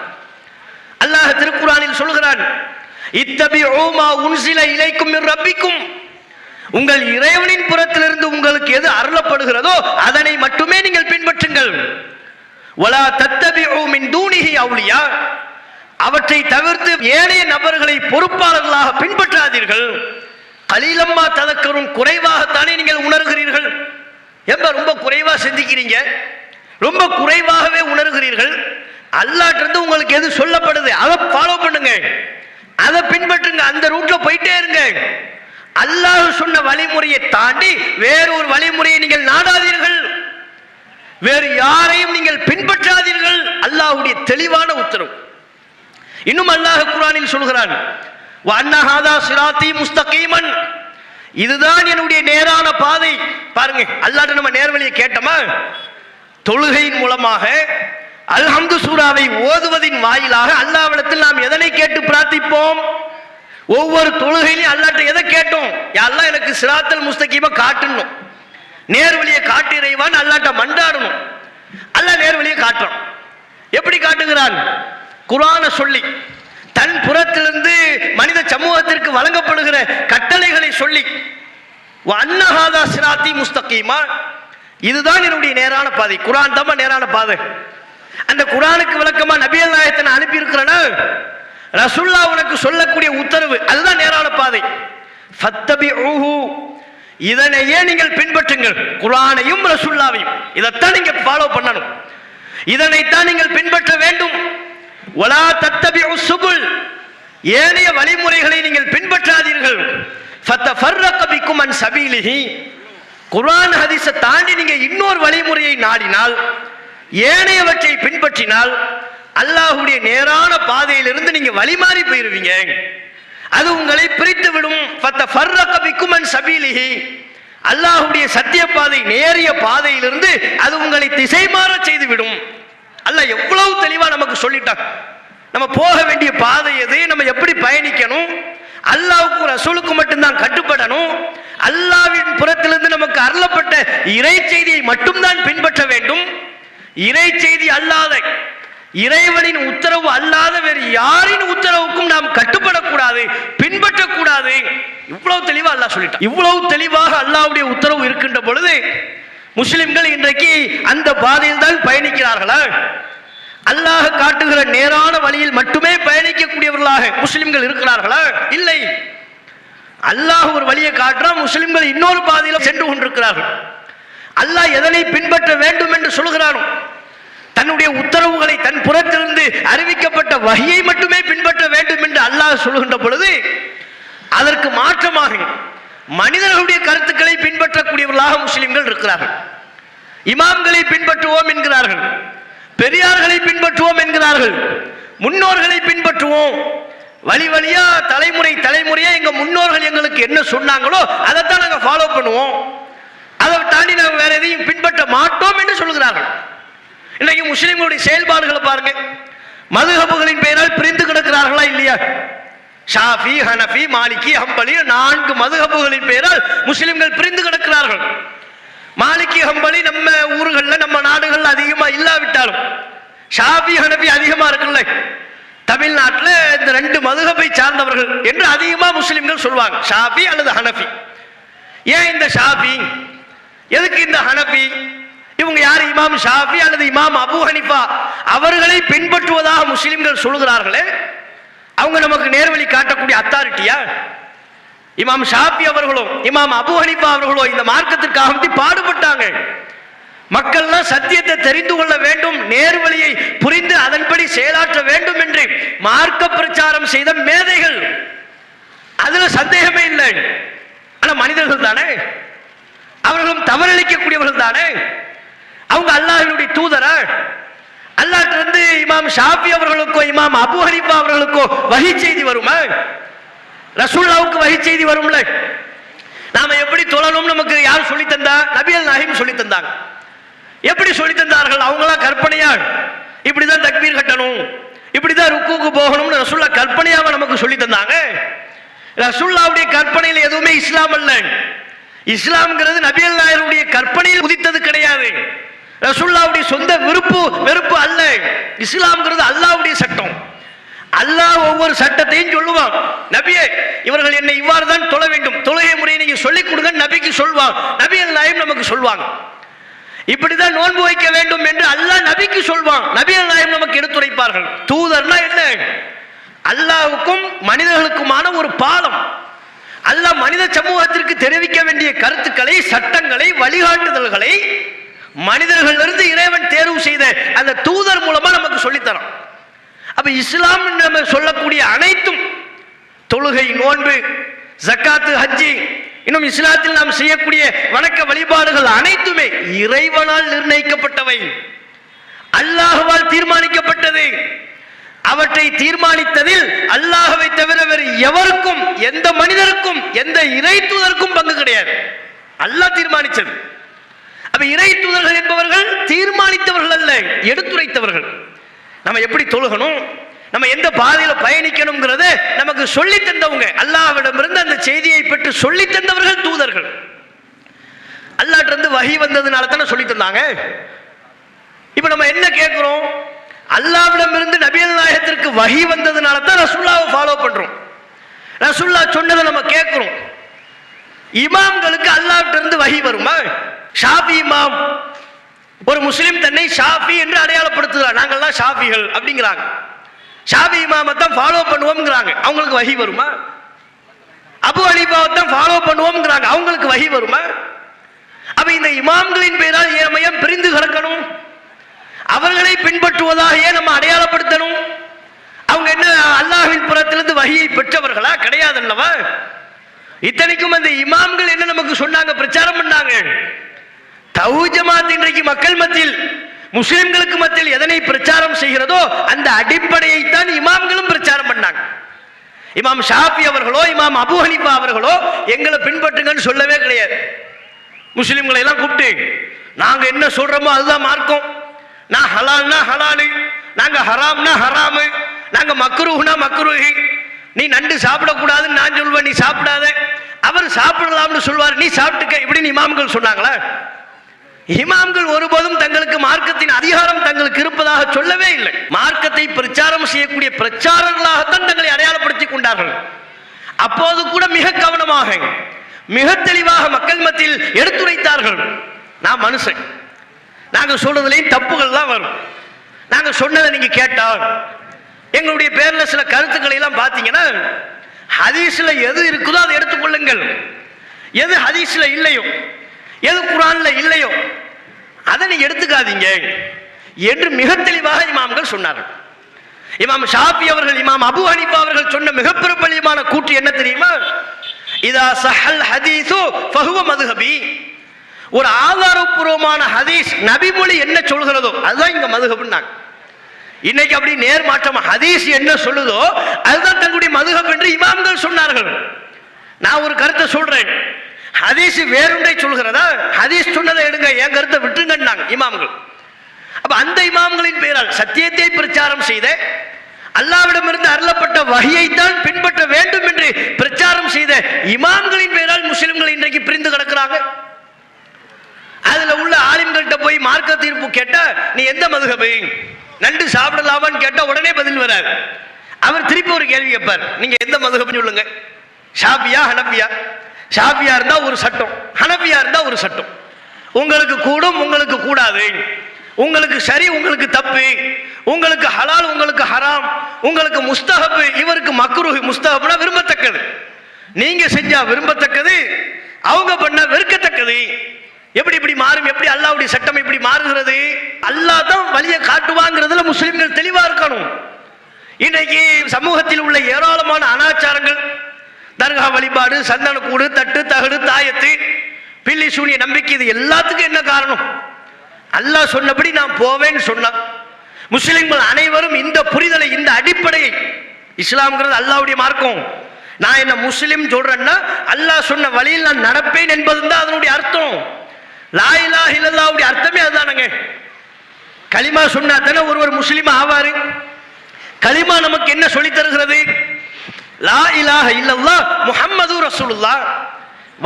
அல்லாஹ் திருக்குர்ஆனில் சொல்கிறான், இத்தபிஉ மா உன்ஸில இலைக்கும் மின் ரப்பிக்கும், உங்கள் இறைவனின் புறத்திலிருந்து உங்களுக்கு எது அருளப்படுகிறதோ அதனை மட்டுமே நீங்கள் பின்பற்றுங்கள். வலா தத்தபிஉ மின் தூனிஹி அவுலியா, அவற்றை தவிர்த்து ஏனைய நபர்களை பொறுப்பாளர்களாக பின்பற்றாதீர்கள். கலீலம்மா ததக்கரும், குறைவாகத்தானே நீங்கள் உணர்கிறீர்கள். ரொம்ப குறைவா சிந்திக்கிறீங்க, ரொம்ப குறைவாகவே உணர்கிறீர்கள். அல்லாஹ்ட்ட இருந்து உங்களுக்கு எது சொல்லப்படுது அதை ஃபாலோ பண்ணுங்க. அதை பின்பற்றுங்க, அந்த ரூட்ல போயிட்டே இருங்க. அல்லாஹ் சொன்ன வழிமுறையை தாண்டி வேறொரு வழிமுறையை நீங்கள் நாடாதீர்கள், வேறு யாரையும் நீங்கள் பின்பற்றாதீர்கள். அல்லாஹ்வுடைய தெளிவான உத்தரவு. இன்னும் அல்லாஹ் குர்ஆனில் சொல்கிறான், வஅன்ன ஹாதா சிராத்தி முஸ்தகீமன், இதுதான் என்னுடைய நேரான பாதை. பாருங்க, அல்லாஹ்ட்ட நம்ம நேர்வழியை கேட்டோமா? தொழுகையின் மூலமாக அல்ஹம்து சூராவை ஓதுவதின் வாயிலாக அல்லாஹ்விடத்தில் நாம் எதனை கேட்டு பிரார்த்திப்போம்? ஒவ்வொரு தொழுகையிலும் அல்லாஹ்ட்ட எதை கேட்டோம்? யா அல்லாஹ் எனக்கு சிராத்தல் முஸ்தகீமை காட்டணும், நேர்வழியை காட்டிறைவான் அல்லாஹ்ட்ட மண்டாடணும். அல்லாஹ் நேர்வழியை காட்டுறான். எப்படி காட்டுகிறான்? குர்ஆனை சொல்லி, தன் புறத்திலிருந்து மனித சமூகத்திற்கு வழங்கப்படுகிற கட்டளைகளை சொல்லி, வஅன்ன ஹாதா சிராத்தி முஸ்தகீமா, இதுதான் என்னுடைய நேரான பாதை. குர்ஆன் தான் நேரான பாதை. அந்த குர்ஆனுக்கு விளக்கமா நபிகள் நாயகத்தை அனுப்பி இருக்கிறனா, ரசூலுல்லாஹ் உனக்கு சொல்லக்கூடிய உத்தரவு அதுதான் நேரான பாதை. ஃபத்தபிஊஹு, இதனையே நீங்கள் பின்பற்றுங்கள். குர்ஆனையும் ரசூலுல்லாஹையும் இதைத்தான் நீங்க ஃபாலோ பண்ணணும், இதனைத்தான் நீங்கள் பின்பற்ற வேண்டும். வலா தத்தபிஉ சுபுல், ஏனைய வழிமுறைகளை நீங்கள் பின்பற்றாதீர்கள். ஃபத்தஃபர்ரக பிக்கும் அன் சபீலிஹி, குர்ஆன் ஹதீஸை தாண்டி நீங்க இன்னொரு வழிமுறையை நாடினால், ஏனையவற்றை பின்பற்றினால் அல்லாஹ்வுடைய நேரான பாதையிலிருந்து நீங்க வழிமாறி போயிருவீங்க. அது உங்களை பிரித்து விடும். ஃபத்தஃபர்ரக பிக்கும் அன் சபீலிஹி, அல்லாஹ்வுடைய சத்திய பாதை நேரிய பாதையிலிருந்து அது உங்களை திசை மாற செய்து விடும். அல்லாஹ் எவ்வளவு தெளிவா நமக்கு சொல்லிட்டான். நம்ம போக வேண்டிய பாதை எது, நம்ம எப்படி பயணிக்கணும், அல்லாஹ்வுக்கு ரசூலுக்கு மட்டும்தான் கட்டுப்படணும், அல்லாஹ்வின் புறத்திலிருந்து நமக்கு அருளப்பட்ட இறை செய்தியை மட்டும்தான் பின்பற்ற வேண்டும். இறை செய்தி அல்லாத, இறைவனின் உத்தரவு அல்லாத வேறு யாரின் உத்தரவுக்கும் நாம் கட்டுப்படக்கூடாது, பின்பற்றக்கூடாது. இவ்வளவு தெளிவா அல்லாஹ் சொல்லிட்டான். இவ்வளவு தெளிவாக அல்லாஹ்வுடைய உத்தரவு இருக்கின்ற பொழுது முஸ்லிம்கள் இன்றைக்கு அந்த பாதையில் தான் பயணிக்கிறார்களா? அல்லாஹ் காட்டுகிற நேரான வழியில் மட்டுமே பயணிக்கக்கூடியவர்களாக முஸ்லிம்கள் இருக்கிறார்களா? இல்லை. அல்லாஹ் ஒரு வழியை காட்டுறான், முஸ்லிம்கள் இன்னொரு பாதையில் சென்று கொண்டிருக்கிறார்கள். அல்லாஹ் எதனை பின்பற்ற வேண்டும் என்று சொல்கிறானோ, தன்னுடைய உத்தரவுகளை தன் புறத்திலிருந்து அறிவிக்கப்பட்ட வஹியை மட்டுமே பின்பற்ற வேண்டும் என்று அல்லாஹ் சொல்கின்ற பொழுது, அதற்கு மாற்றமாக மனிதர்களுடைய கருத்துக்களை பின்பற்றக்கூடியவர்களாக முஸ்லிம்கள் இருக்கிறார்கள். இமாம்களை பின்பற்றுவோம் என்கிறார்கள், பெரியார்களை பின்பற்றுவோம் என்கிறார்கள், முன்னோர்களை பின்பற்றுவோம், வழி வழியா தலைமுறை தலைமுறையா எங்க முன்னோர்கள் எங்களுக்கு என்ன சொன்னாங்களோ அதைத்தான் நாங்கள் ஃபாலோ பண்ணுவோம், அதை தாண்டி நாங்கள் வேற எதையும் பின்பற்ற மாட்டோம் என்று சொல்கிறார்கள். இன்னைக்கு முஸ்லிம்களுடைய செயல்பாடுகளை பாருங்க. மதுஹபுகளின் பெயரால் பிரிந்து கிடக்கிறார்களா இல்லையா? ஷாஃபி, ஹனஃபி, மாலிகி, ஹம்பலி 4 மதுஹபுகளின் பெயரால் முஸ்லிம்கள் பிரிந்து கிடக்கிறார்கள். மாலிகி, ஹம்பலி நம்ம ஊர்களில் நம்ம நாடுகளில் அதிகமா இல்லாவிட்டாலும் ஷாஃபி, ஹனஃபி அதிகமா இருக்குல்ல. தமிழ்நாட்டில் இந்த 2 மதுஹபை சார்ந்தவர்கள் என்று அதிகமா முஸ்லிம்கள் சொல்வாங்க, ஷாஃபி அல்லது ஹனஃபி. ஏன் இந்த ஷாஃபி, எதுக்கு இந்த ஹனஃபி? இவங்க யார்? இமாம் ஷாஃபி அல்லது இமாம் அபூ ஹனீஃபா அவர்களை பின்பற்றுவதாக முஸ்லிம்கள் சொல்கிறார்களே, அவங்க நமக்கு நேர்வழி காட்டக்கூடிய அத்தாரிட்டியா? இமாம் ஷாஃபி அவர்களோ இமாம் அபூ ஹனீஃபா அவர்களோ இந்த மார்க்கத்திற்காக பாடுபட்டாங்க. மக்கள்லாம் சத்தியத்தை தெரிந்து கொள்ள வேண்டும், நேர்வழியை புரிந்து அதன்படி செயலாற்ற வேண்டும் என்று மார்க்க பிரச்சாரம் செய்த மேதைகள், அதுல சந்தேகமே இல்லை. ஆனா மனிதர்கள் தானே, அவர்களும் தவறளிக்கக்கூடியவர்கள் தானே. அவங்க அல்லாஹ்வுடைய தூதரா? அல்லாஹ்விலிருந்து இமாம் ஷாஃபி அவர்களுக்கோ இமாம் அபூ ஹனீஃபா அவர்களுக்கோ வஹி செய்தி வருமா? ரசூலுல்லாஹ்வுக்கு வஹி செய்தி வரும்ல. நாம எப்படி தொழணும் நமக்கு யார் சொல்லி தந்தா? நபிகள் நாயகம் சொல்லி தந்தாங்க. எப்படி சொல்லி தந்தார்கள்? அவங்களா கற்பனையா இப்படிதான் தக்பீர் கட்டணும், இப்படிதான் ருக்குக்கு போகணும்னு ரசூலுல்லாஹ் கற்பனையாவ நமக்கு சொல்லி தந்தாங்க? ரசூலுல்லாஹ்வுடைய கற்பனையில் எதுவுமே இஸ்லாம் அல்ல. இஸ்லாம்ங்கிறது நபிகள் நாயகருடைய கற்பனையில் உதித்தது கிடையாது, ரசூலுல்லாஹ்வுடைய சொந்த வெறுப்பு அல்ல. இஸ்லாம்ங்கிறது அல்லாஹ்வுடைய சட்டம். அல்லாஹ் ஒவ்வொரு சட்டத்தையும் சொல்லுவான். நபியே, இவர்கள் என்னை இவ்வாறு தான் தொழ வேண்டும், தொழுகை முறையை நீங்க சொல்லிக் கொடுங்க நபிக்கு சொல்வாங்க, நபிகள் நாயகம் நமக்கு சொல்வாங்க. இப்படிதான் நோன்பு வைக்க வேண்டும் என்று அல்லாஹ் நபிக்கு சொல்வான், நபிகள் நாயகம் நமக்கு எடுத்துரைப்பார்கள். தூதர்னா என்ன? அல்லாஹ்வுக்கும் மனிதர்களுக்குமான ஒரு பாலம். அல்லாஹ் மனித சமூகத்திற்கு தெரிவிக்க வேண்டிய கருத்துக்களை, சட்டங்களை, வழிகாட்டுதல்களை மனிதர்களிலிருந்து இறைவன் தேர்வு செய்த அந்த தூதர் மூலமா நமக்கு சொல்லித்தரோம். அப்ப இஸ்லாம் நம்ம சொல்லக்கூடிய அனைத்தும் தொழுகை, நோன்பு, ஜக்காத்து, ஹஜ்ஜி, இன்னும் இஸ்லாத்தில் நாம் செய்யக்கூடிய வணக்க வழிபாடுகள் அனைத்துமே இறைவனால் நிர்ணயிக்கப்பட்டவை, அல்லாஹ்வால் தீர்மானிக்கப்பட்டது. அவற்றை தீர்மானித்ததில் அல்லாஹ்வை தவிர வேறு எவருக்கும், எந்த மனிதருக்கும், எந்த இறை தூதருக்கும் பங்கு கிடையாது. அல்லாஹ் தீர்மானித்தது. அப்ப இறை தூதர்கள் என்பவர்கள் தீர்மானித்தவர்கள் அல்ல, எடுத்துரைத்தவர்கள். நம்ம எப்படி தொழுகணும், நம்ம எந்த பாதையில பயணிக்கணும்ங்கிறத நமக்கு சொல்லி தந்தவங்க, அல்லாஹ்விடமிருந்து அந்த செய்தியை பெற்று சொல்லி தந்தவர்கள் தூதர்கள். அல்லாஹ்ட்ட இருந்து வஹி வந்ததுனால தானே சொல்லி தந்தாங்க. இப்ப நம்ம என்ன கேட்கிறோம், அல்லாஹ்விடமிருந்து நபிகள் நாயகத்திற்கு வஹி வந்ததுனால தான் ரசூலுல்லாஹ்வை ஃபாலோ பண்றோம். ரசூலுல்லாஹ் சொன்னதை நம்ம கேட்கிறோம். இமாம்களுக்கு அல்லாஹ்விட்ட இருந்து வஹி வருமா? ஷாஃபி இமாம், ஒரு முஸ்லிம் தன்னை ஷாஃபி என்று அடையாளப்படுத்துகிறார். நாங்கள்லாம் ஷாஃபிகள் அப்படிங்கிறாங்க. ஷாஃபி இமாமை தான் ஃபாலோ பண்ணுவோம்ங்கிறாங்க. அவங்களுக்கு வஹி வருமா? அபு ஹனீஃபாவை தான் ஃபாலோ பண்ணுவோம்ங்கிறாங்க. அவங்களுக்கு வஹி வருமா? அப்ப இந்த இமாம்களின் பெயரால் ஏன் பிரிந்து கிடக்கணும்? அவர்களை பின்பற்றுவதாக ஏன் நம்ம அடையாளப்படுத்தணும்? அவங்க என்ன அல்லாஹ்வின் புறத்திலிருந்து வஹியை பெற்றவர்களா? கிடையாது அல்லவா? இத்தனைக்கும் அந்த இமாம்கள் என்ன நமக்கு சொன்னாங்க, பிரச்சாரம் பண்ணாங்க? தௌஹீத் ஜமாத் இன்றைக்கு மக்கள் மத்தியில், முஸ்லிம்களுக்கு மத்தியில் எதனை பிரச்சாரம் செய்கிறதோ அந்த அடிப்படையை தான் இமாம்களும் பிரச்சாரம் பண்ணாங்க. இமாம் ஷாஃபி அவர்களோ இமாம் அபு ஹனீஃபா அவர்களோ எங்களை பின்பற்றுங்கன்னு சொல்லவே கிடையாது. முஸ்லிம்களை எல்லாம் கூப்பிட்டு நாங்க என்ன சொல்றோமோ அதுதான் மார்க்கம், நான் ஹலால்னா ஹலாலு, நாங்க ஹராம்னா ஹராமு, நாங்க மக்ரூஹ்னா மக்ரூஹி, நீ நண்டு சாப்பிடக்கூடாதுன்னு நான் சொல்வேன், நீ சாப்பிடாத, அவர் சாப்பிடலாம்னு சொல்வார், நீ சாப்பிட்டுக்க, இப்படின்னு இமாம்கள் சொன்னாங்களா? இமாம்கள் ஒருபோதும் தங்களுக்கு மார்க்கத்தின் அதிகாரம் தங்களுக்கு இருப்பதாக சொல்லவே இல்லை. மார்க்கத்தை பிரச்சாரம் செய்யக்கூடிய பிரச்சாரங்களாகத்தான் தங்களை அடையாளப்படுத்திக் கொண்டார்கள். அப்போது கூட மிக கவனமாக, மிக தெளிவாக மக்கள் மத்தியில் எடுத்துரைத்தார்கள். நான் மனுஷன், நாங்க சொல்றதுலையும் தப்புகள் தான் வரும், நாங்க சொன்னதை நீங்க கேட்டால் எங்களுடைய பேர்ல சில கருத்துக்களை எல்லாம் பார்த்தீங்கன்னா ஹதீஸ்ல எது இருக்குதோ அதை எடுத்துக்கொள்ளுங்கள், எது ஹதீஸ்ல இல்லையோ, எது குர்ஆன்ல இல்லையோ அதை நீ எடுத்துக்காதீங்க என்று மிக தெளிவாக இமாம்கள் சொன்னார்கள். இமாம் ஷாஃபி அவர்கள், இமாம் அபு ஹனீஃபா அவர்கள் சொன்ன மிக பிரபல்யமான கூற்று என்ன தெரியுமா? இதா ஸஹல் ஹதீஸு ஃபஹுவ மதுஹபி. ஒரு ஆதாரபூர்வமான ஹதீஸ், நபிமொழி என்ன சொல்கிறதோ அதுதான் இங்க மதுஹப்னாங்க. இன்னைக்கு அப்படி நேர்மாற்றமா ஹதீஸ் என்ன சொல்லுதோ அதுதான் தங்களுடைய மதுஹப் என்று இமாம்கள் சொன்னார்கள். நான் ஒரு கருத்தை சொல்றேன், ஹதீஸ் வேறொன்றை சொல்கிறதா, ஹதீஸ் சொன்னதை எடுங்க, என் கருத்தை விட்டுங்கன்னாங்க இமாம்கள். அப்ப அந்த இமாம்களின் பெயரால் சத்தியத்தை பிரச்சாரம் செய்த, அல்லாஹ்விடமிருந்து அருளப்பட்ட வஹியைத்தான் பின்பற்ற வேண்டும் என்று பிரச்சாரம் செய்த இமாம்களின் பெயரால் முஸ்லிம்கள் இன்றைக்கு பிரிந்து கிடக்கிறாங்க. அதுல உள்ள ஆலிம்கள்கிட்ட போய் மார்க்க தீர்ப்பு கேட்டா நீ எந்த மதுஹபு, நண்டு சாப்பிடலாமான்னு கேட்டா உடனே பதில் வராது. அவர் திருப்பி ஒரு கேள்வி கேட்பார், நீங்க எந்த மதுஹப்னு சொல்லுங்க, ஷாஃபியா ஹனஃபியா? ஷாஃபியா இருந்தா ஒரு சட்டம், ஹனஃபியா இருந்தா ஒரு சட்டம், உங்களுக்கு கூடும் உங்களுக்கு கூடாது, உங்களுக்கு சரி உங்களுக்கு தப்பு, உங்களுக்கு ஹலால் உங்களுக்கு ஹராம், உங்களுக்கு முஸ்தஹப் இவருக்கு மக்ரூஹ். முஸ்தஹப்னா விரும்பத்தக்கது, நீங்க செஞ்சா விரும்பத்தக்கது, அவங்க பண்ண வெறுக்கத்தக்கது. எப்படி இப்படி மாறும், எப்படி அல்லாஹ்வுடைய சட்டம் இப்படி மாறுகிறது? அல்லாஹ் தான் வழியை காட்டுவாங்கிறதுல முஸ்லிம்கள் தெளிவா இருக்கணும். இன்னைக்கு சமூகத்தில் உள்ள ஏராளமான அனாச்சாரங்கள், தர்கா வழிபாடு, சந்தனக்கூடு, தட்டு தகடு, தாயத்து, பில்லி சூனிய நம்பிக்கை, இது எல்லாத்துக்கும் என்ன காரணம்? அல்லாஹ் சொன்னபடி நான் போவேன்னு சொன்னான். முஸ்லிம்கள் அனைவரும் இந்த புரிதலை, இந்த அடிப்படையை, இஸ்லாம்ங்கிறது அல்லாஹ்வுடைய மார்க்கம், நான் என்ன முஸ்லிம் சொல்றேன்னா அல்லாஹ் சொன்ன வழியில் நான் நடப்பேன் என்பது தான் அதனுடைய அர்த்தம். லா இலாஹ இல்லல்லாஹ்வுடைய அர்த்தமே அதுதானங்க. கலிமா சொன்னா தானே ஒருவர் முஸ்லிம் ஆவாரு. கலிமா நமக்கு என்ன சொல்லி தருகிறது? லா இலாஹ இல்லல்லாஹ் முஹம்மது ரசூலுல்லாஹ்.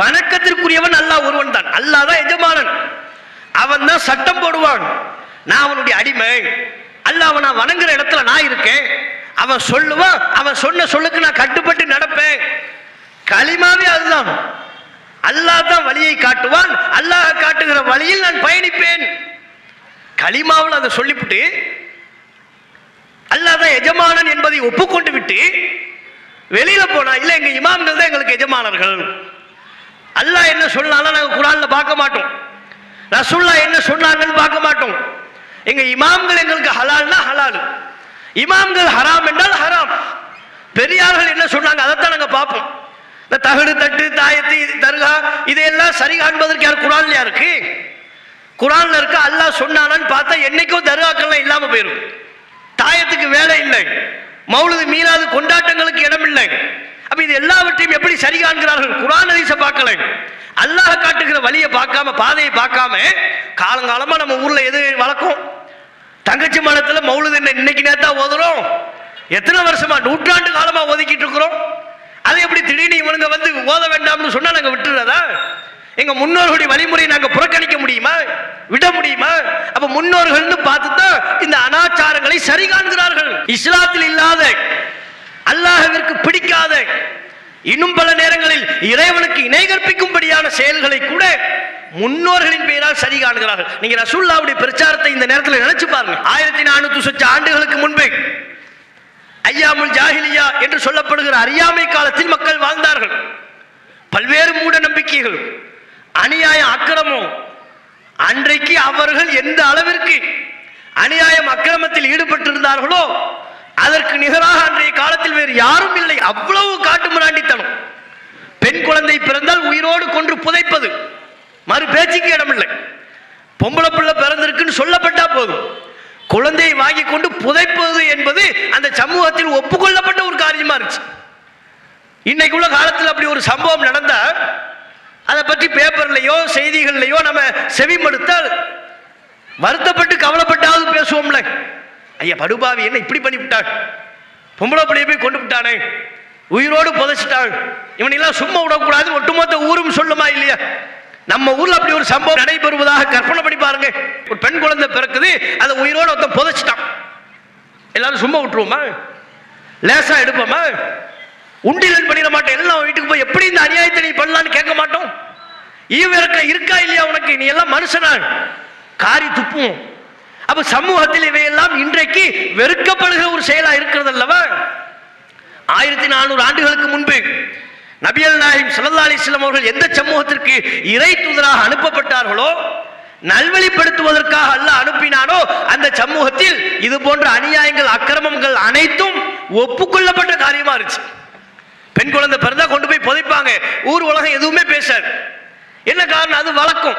வணக்கத்திற்குரியவன் அல்லாஹ் ஒருவன் தான். அல்லாஹ் தான் எஜமானன், அவன் தான் சட்டம் போடுவான். நான் அவனுடைய அடிமை, அல்லாஹ் நான் வணங்குற இடத்துல நான் இருக்கேன், அவன் சொல்லுவான், அவன் சொன்ன சொல்லுக்கு நான் கட்டுப்பட்டு நடப்பேன். கலிமாவே அதுதான். அல்லாஹ் தான் வழியை காட்டுவான், அல்லாஹ் காட்டுகிற வழியில் நான் பயணிப்பேன். கலிமாவில் அதை சொல்லிவிட்டு அல்லாஹ் தான் எஜமானன் என்பதை ஒப்புக்கொண்டு விட்டு வெளியில போனா இல்ல எங்க இமாம்கள் தான் எங்களுக்கு எஜமானர்கள், அல்லாஹ் என்ன சொன்னாலும் நாங்க குர்ஆன்ல பார்க்க மாட்டோம், ரசூலுல்லாஹ் என்ன சொன்னாங்கன்னு பார்க்க மாட்டோம். எங்க இமாம்கள் எங்களுக்கு ஹலால்னா ஹலால், இமாம்கள் ஹராம் என்றால் ஹராம். பெரியார்கள் என்ன சொன்னாங்க அதைத்தான் நாங்க பார்ப்போம். இந்த தகடு தட்டு தாயத்து தர்கா இதையெல்லாம் சரி காண்பதற்கு யார் குரான்லயா இருக்கு? குரான்ல இருக்க அல்லாஹ் சொன்னானு பார்த்தா என்னைக்கும் தர்காக்கள்லாம் இல்லாம போயிடும். தாயத்துக்கு வேலை இல்லை, மௌலிது மீலாது கொண்டாட்டங்களுக்கு இடம் இல்லை. அப்ப இது எல்லாவற்றையும் எப்படி சரி காண்கிறார்கள்? குரான் ஹதீஸை பார்க்கல, அல்லாஹ் காட்டுகிற வழியை பார்க்காம பாதையை பார்க்காம காலங்காலமா நம்ம ஊர்ல எது வழக்கம்? தங்கச்சி மடத்துல மௌலிது இன்னைக்கு நேத்தா ஓதுறோம், எத்தனை வருஷமா நூற்றாண்டு காலமா ஒதுக்கிட்டு இருக்கிறோம். அதை எப்படி திடீர்னு இவனுங்க வந்து ஓத வேண்டாம்னு சொன்னா நாங்க விட்டுறதா? எங்க முன்னோர்களுடைய வழிமுறையை நாங்க புறக்கணிக்க முடியுமா? விட முடியுமா? அப்ப முன்னோர்கள் பார்த்துதான் இந்த அனாச்சாரங்களை சரி காண்கிறார்கள். இஸ்லாத்தில் இல்லாத, அல்லாஹ்விற்கு பிடிக்காத, இன்னும் பல நேரங்களில் இறைவனுக்கு இணை கற்பிக்கும்படியான செயல்களை கூட முன்னோர்களின் பெயரால் சரி காண்கிறார்கள். நீங்க ரசூலுல்லாஹ்வுடைய பிரச்சாரத்தை இந்த நேரத்தில் நினைச்சு பாருங்க. 1400 ஆண்டுகளுக்கு முன்பு ஐயாமுல் ஜாஹிலியா என்று சொல்லப்படுகிற அறியாமை காலத்தில் மக்கள் வாழ்ந்தார்கள். பல்வேறு மூட நம்பிக்கைகள், அநியாயம், அக்கிரமம். அன்றைக்கு அவர்கள் எந்த அளவிற்கு அநியாயம் அக்கிரமத்தில் ஈடுபட்டிருந்தார்களோ அதற்கு நிகராக அன்றைய காலத்தில் வேறு யாரும் இல்லை. அவ்வளவு காட்டுமிராண்டித்தனம். பெண் குழந்தை பிறந்தால் உயிரோடு கொன்று புதைப்பது, மறு பேச்சுக்கு இடமில்லை. பொம்பளை பிள்ளை பிறந்திருக்குன்னு சொல்லப்பட்டா போதும், குழந்தையை வாங்கி கொண்டு புதைப்பது என்பது அந்த சமூகத்தில் ஒப்புக்கொள்ளப்பட்ட ஒரு காரியமா இருந்துச்சு. இன்னைக்குள்ள காலத்தில் அப்படி ஒரு சம்பவம் நடந்தா அதை பற்றி பேப்பர்லையோ செய்திகள்லையோ நம்ம செவிமடுத்தால் வருத்தப்பட்டு கவலைப்பட்டாவது பேசுவோம்ல. ஐயா படுபாவி என்ன இப்படி பண்ணி விட்டாள், பொம்பளை பிள்ளைய போய் கொண்டு விட்டானே, உயிரோடு புதைச்சிட்டாள், இவனெல்லாம் சும்மா விடக்கூடாது ஒட்டுமொத்த ஊரும் சொல்லுமா இல்லையா? நம்ம ஊர்ல அப்படி ஒரு சம்பவம் நடைபெறுவதாக கற்பனை பண்ணி பாருங்க. ஒரு பெண் குழந்தை பிறக்குது, அதை உயிரோடு ஒருத்தன் புதைச்சிட்டான். எல்லாரும் சும்மா விட்டுருவோமா? லேசா எடுப்போமா? உண்டியல் பண்ணிட மாட்டோம். எல்லாம் வீட்டுக்கு போய் எப்படி இந்த அநியாயத்தை நீ பண்ணலான்னு கேட்க மாட்டோம். ஈவிரக்க இருக்கா இல்லையா உனக்கு? நீ எல்லாம் மனுஷனா? காரி துப்பும். அப்ப சமூகத்தில் இவையெல்லாம் இன்றைக்கு வெறுக்கப்படுகிற ஒரு செயலா இருக்கிறது அல்லவா? 1400 ஆண்டுகளுக்கு முன்பு நபிகள் நாயகம் ஸல்லல்லாஹு அலைஹி வஸல்லம் அவர்கள் எந்த சமூகத்திற்கு இறை தூதராக அனுப்பப்பட்டார்களோ, நல்வழிப்படுத்துவதற்காக அல்லாஹ் அனுப்பினானோ, அந்த சமூகத்தில் இது போன்ற அநியாயங்கள் அக்கிரமங்கள் அனைத்தும் ஒப்புக்கொள்ளப்பட்ட காரியமா இருந்துச்சு. பெண் குழந்தை பிறந்தா கொண்டு போய் புதைப்பாங்க. ஊர் உலகம் எதுவுமே பேசாது. என்ன காரணம்? அது வழக்கம்.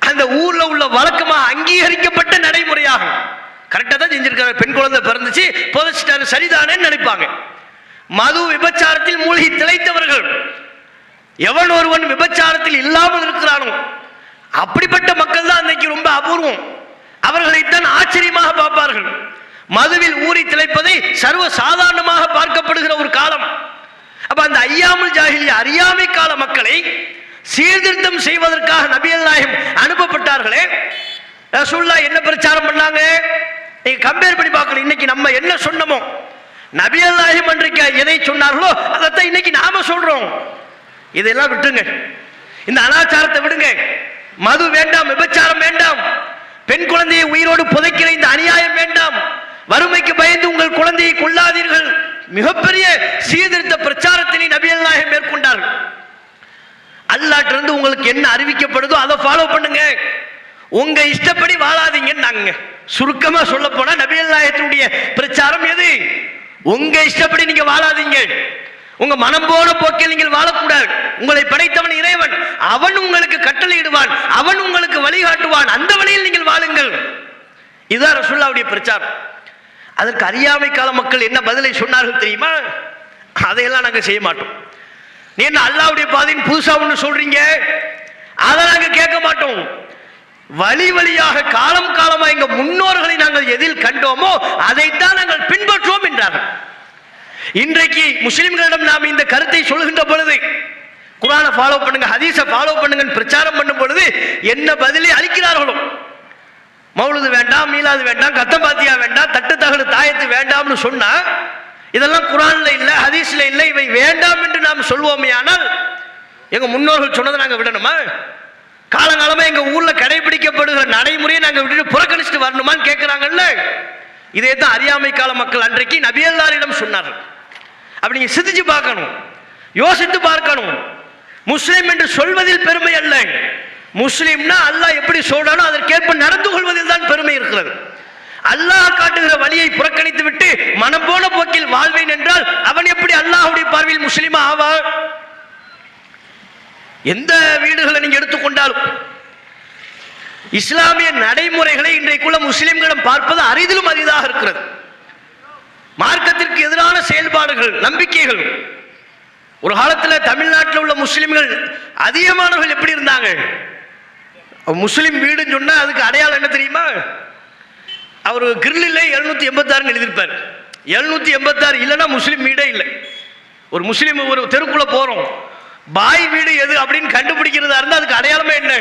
அந்த ஊர்ல உள்ள வழக்கமா அங்கீகரிக்கப்பட்ட நடைமுறையாகும். கரெக்டா தான் செஞ்சிருக்காங்க. பெண் குழந்தை பிறந்துச்சு, புதைச்சிட்டாரு, சரிதானேன்னு நினைப்பாங்க. மது விபச்சாரத்தில் மூழ்கி திளைத்தவர்கள், எவன் ஒருவன் விபச்சாரத்தில் இல்லாமல் இருக்கிறானோ அப்படிப்பட்ட மக்கள் தான் அன்னைக்கு ரொம்ப அபூர்வம். அவர்களைத்தான் ஆச்சரியமாக பார்ப்பார்கள். மதுவில் ஊறி திளைப்பதை சர்வ சாதாரணமாக பார்க்கப்படுகிற ஒரு காலம். அப்ப அந்த ஐயாமுல் ஜாஹிலியா அறியாமை கால மக்களை சீர்திருத்தம் செய்வதற்காக நபிகள் நாயகம் அனுப்பப்பட்டார்களே, ரசூலுல்லாஹ் என்ன பிரச்சாரம் பண்ணாங்க? நீங்க கம்பேர் பண்ணி பார்க்கணும். இன்னைக்கு நம்ம என்ன சொன்னமோ, நபிகள் நாயகம் அன்றைக்கு எதை சொன்னார்களோ அதைத்தான் இன்னைக்கு நாம சொல்றோம். இதெல்லாம் விட்டுங்க, இந்த அனாச்சாரத்தை விடுங்க. மது வேண்டாம், விபச்சாரம் வேண்டாம், பெண் குழந்தையை உயிரோடு புதைக்கிற இந்த அநியாயம் வேண்டாம், வறுமைக்கு பயந்து உங்கள் குழந்தையை கொள்ளாதீர்கள். மிகப்பெரிய சீர்திருத்த பிரச்சாரத்தினை நபிகள் நாயகம் மேற்கொண்டார்கள். அல்லாஹ்விலிருந்து உங்களுக்கு என்ன அறிவிக்கப்படுதோ அதை ஃபாலோ பண்ணுங்க, உங்க இஷ்டப்படி வாழாதீங்க. சுருக்கமா சொல்ல போனா நபிகள் நாயகத்தினுடைய பிரச்சாரம் எது? உங்க இஷ்டப்படி நீங்க வாழாதீங்க, உங்க மனம் போன போக்கில் நீங்கள் வாழக்கூடாது. உங்களை படைத்தவன் இறைவன், அவன் உங்களுக்கு கட்டளையிடுவான், அவன் உங்களுக்கு வழிகாட்டுவான், அந்த வழியில் நீங்கள் வாழுங்கள். இதுதான் ரசூலுல்லாஹ்வுடைய பிரச்சாரம். அதற்கு அறியாமை கால மக்கள் என்ன பதிலை சொன்னார்கள் தெரியுமா? அதையெல்லாம் நாங்க செய்ய மாட்டோம். நீ என்ன அல்லாஹ்வுடைய பாதையின் புதுசா ஒண்ணு சொல்றீங்க, அதை நாங்க கேட்க மாட்டோம். வழி வழியாக காலம் காலமா எங்க முன்னோர்களை நாங்கள் எதில் கண்டோமோ அதைத்தான் நாங்கள் பின்பற்றுவோம் என்றார்கள். இன்றைக்கு முஸ்லிம்களிடம் நாம் இந்த கருத்தை சொல்கின்ற பொழுது, குர்ஆனை ஃபாலோ பண்ணுங்க, ஹதீஸை ஃபாலோ பண்ணுங்க பிரச்சாரம் பண்ணும் பொழுது என்ன பதிலை அளிக்கிறார்களோ, மௌலுது வேண்டாம், மீலாது வேண்டாம், கத்தபாத்தியா வேண்டாம், தட்டு தகடு தாயத்து வேண்டாம்னு சொன்னா, இதெல்லாம் குர்ஆன்ல இல்ல, ஹதீஸ்ல இல்ல, இவை வேண்டாம் என்று நாம் சொல்வோமே. ஆனால் எங்க முன்னோர்கள் சொன்னதை நாங்க விடணுமா? காலங்காலமா எங்க ஊர்ல கடைபிடிக்கப்படுகிற நடைமுறையை நாங்க விட்டுட்டு புறக்கணிச்சுட்டு வரணுமான்னு கேட்கிறாங்கல்ல. இதே தான் அறியாமை கால மக்கள் அன்றைக்கு நபியல்லாரிடம் சொன்னார்கள். அப்படி நீங்க சிந்திச்சு பார்க்கணும், யோசித்து பார்க்கணும். முஸ்லிம் என்று சொல்வதில் பெருமை அல்ல, முஸ்லிம்னா அல்லாஹ் எப்படி சொல்றானோ அதற்கேற்ப நடந்து கொள்வதில் தான் பெருமை இருக்கிறது. அல்லாஹ் காட்டுகிற வழியை புறக்கணித்து விட்டு மனம் போன போக்கில் வாழ்வேன் என்றால் அவன் எப்படி அல்லாஹ்வுடைய பார்வையில் முஸ்லிமா ஆவான்? எந்த வீடுகளை நீங்க எடுத்துக்கொண்டாலும் இஸ்லாமிய நடைமுறைகளை இன்றைக்குள்ள முஸ்லிம்களிடம் பார்ப்பது அரிதிலும் அரிதாக இருக்கிறது. மார்க்கத்திற்கு எதிரான செயல்பாடுகள், நம்பிக்கைகள். ஒரு காலத்தில் தமிழ்நாட்டில் உள்ள முஸ்லிம்கள் அதிகமானவர்கள் எப்படி இருந்தாங்க? முஸ்லிம் வீடுன்னு சொன்னா அதுக்கு அடையாளம் என்ன தெரியுமா? அவர் கிரில்லில் 786 எழுதியிருப்பார். 786 இல்லைன்னா முஸ்லிம் வீடே இல்லை. ஒரு முஸ்லிம் ஒரு தெருக்குள்ள போறோம், பாய் வீடு எது அப்படின்னு கண்டுபிடிக்கிறதா இருந்தா அதுக்கு அடையாளமே என்ன?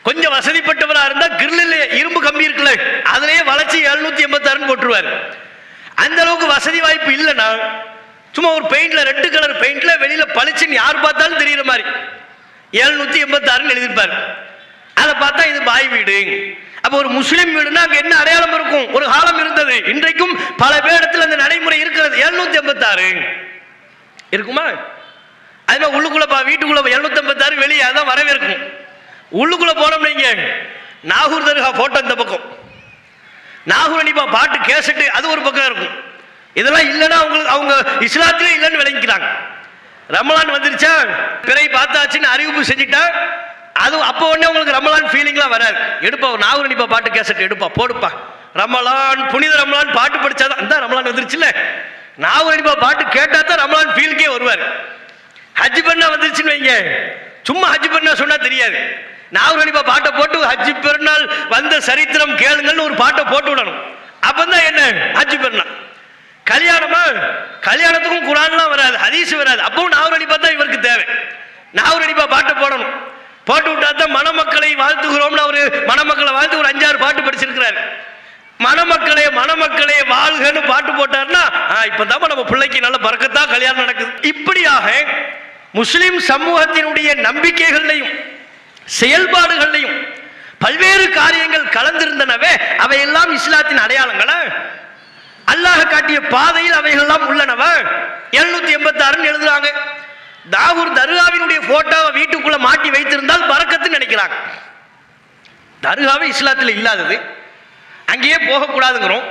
கொஞ்சம் வசதிப்பட்டவரா இருந்தா கிரில்லில் இரும்பு கம்பி இருக்குல்ல, அதுலயே வளைச்சி 786 போட்டுருவார். அந்த அளவுக்கு வசதி வாய்ப்பு இல்லைன்னா சும்மா ஒரு பெயிண்ட்ல, ரெட் கலர் பெயிண்ட்ல வெளியில பளிச்சுன்னு யார் பார்த்தாலும் தெரியுற மாதிரி 786 எழுதியிருப்பார். அதை பார்த்தா இது பாய் வீடு. அப்ப ஒரு முஸ்லிம் வீடுனா அங்க என்ன அடையாளம் இருக்கும்? ஒரு காலம் இருந்தது, இன்றைக்கும் பல பேரிடத்தில் அந்த நடைமுறை இருக்கிறது. 786 இருக்குமா? அதுமாதிரி உள்ளுக்குள்ள வீட்டுக்குள்ள 786 வெளியே அதான் வரவேற்கும். உள்ளுக்குள்ள போனோம் நீங்க, நாகூர் தர்கா போட்டோ இந்த பக்கம், நாகூர் அனிபா பாட்டு கேசட்டு அது ஒரு பக்கம் இருக்கும். இதெல்லாம் இல்லைன்னா அவங்க இஸ்லாத்திலே இல்லைன்னு விளங்கிக்கிறாங்க. ரமலான் வந்துருச்சா, பிறை பார்த்தாச்சுன்னு அறிவிப்பு செஞ்சுட்டா அது அப்போ உடனே உங்களுக்கு ரமலான் ஃபீலிங்லாம் வராது. எடுப்பா நாகூர் அனிபா பாட்டு கேசட்டு எடுப்பா, போடுப்பா, ரமலான் புனித ரமலான் பாட்டு படிச்சாதான் அந்த ரமலான் வந்துருச்சுல்ல, நாகூர் அனிபா பாட்டு கேட்டா தான் ரமலான் ஃபீலுக்கே வருவார். ஹஜ் பண்ணா வந்துருச்சுன்னு வைங்க, சும்மா ஹஜ் பண்ணா சொன்னா தெரியாது. நாகூர் அனிபா பாட்டை போட்டு ஹஜ் பெருநாள் வந்த சரித்திரம் கேளுங்கள்னு ஒரு பாட்டை போட்டு விடணும். அப்பதான் என்ன ஹஜ் பெருநாள். கல்யாணமா, கல்யாணத்துக்கும் குரான்லாம் வராது, ஹதீஸ் வராது. அப்பவும் நாகூர் அனிபா தான் இவருக்கு தேவை. நாகூர் அனிபா பாட்டை போடணும். போட்டு விட்டா தான் மணமக்களை வாழ்த்துகிறோம்னு அவரு மணமக்களை வாழ்த்து ஒரு 5-6 பாட்டு படிச்சிருக்கிறாரு. மணமக்களே மணமக்களே வாழ்கன்னு பாட்டு போட்டார்னா இப்பதான் நம்ம பிள்ளைக்கு நல்ல பறக்கத்தா கல்யாணம் நடக்குது. இப்படியாக முஸ்லிம் சமூகத்தினுடைய நம்பிக்கைகளையும் செயல்பாடுகளையும் பல்வேறு காரியங்கள் கலந்திருந்தனவே, அவையெல்லாம் இஸ்லாத்தின் அடையாளங்களா? அல்லாஹ் காட்டிய பாதையில் அவைகள்லாம் உள்ளனவ. 786 எழுதுறாங்க. நாகூர் தர்காவினுடைய போட்டோவை வீட்டுக்குள்ள மாட்டி வைத்திருந்தால் பரக்கத்து நினைக்கிறாங்க. தர்காவே இஸ்லாத்தில் இல்லாதது, அங்கேயே போகக்கூடாதுங்கிறோம்.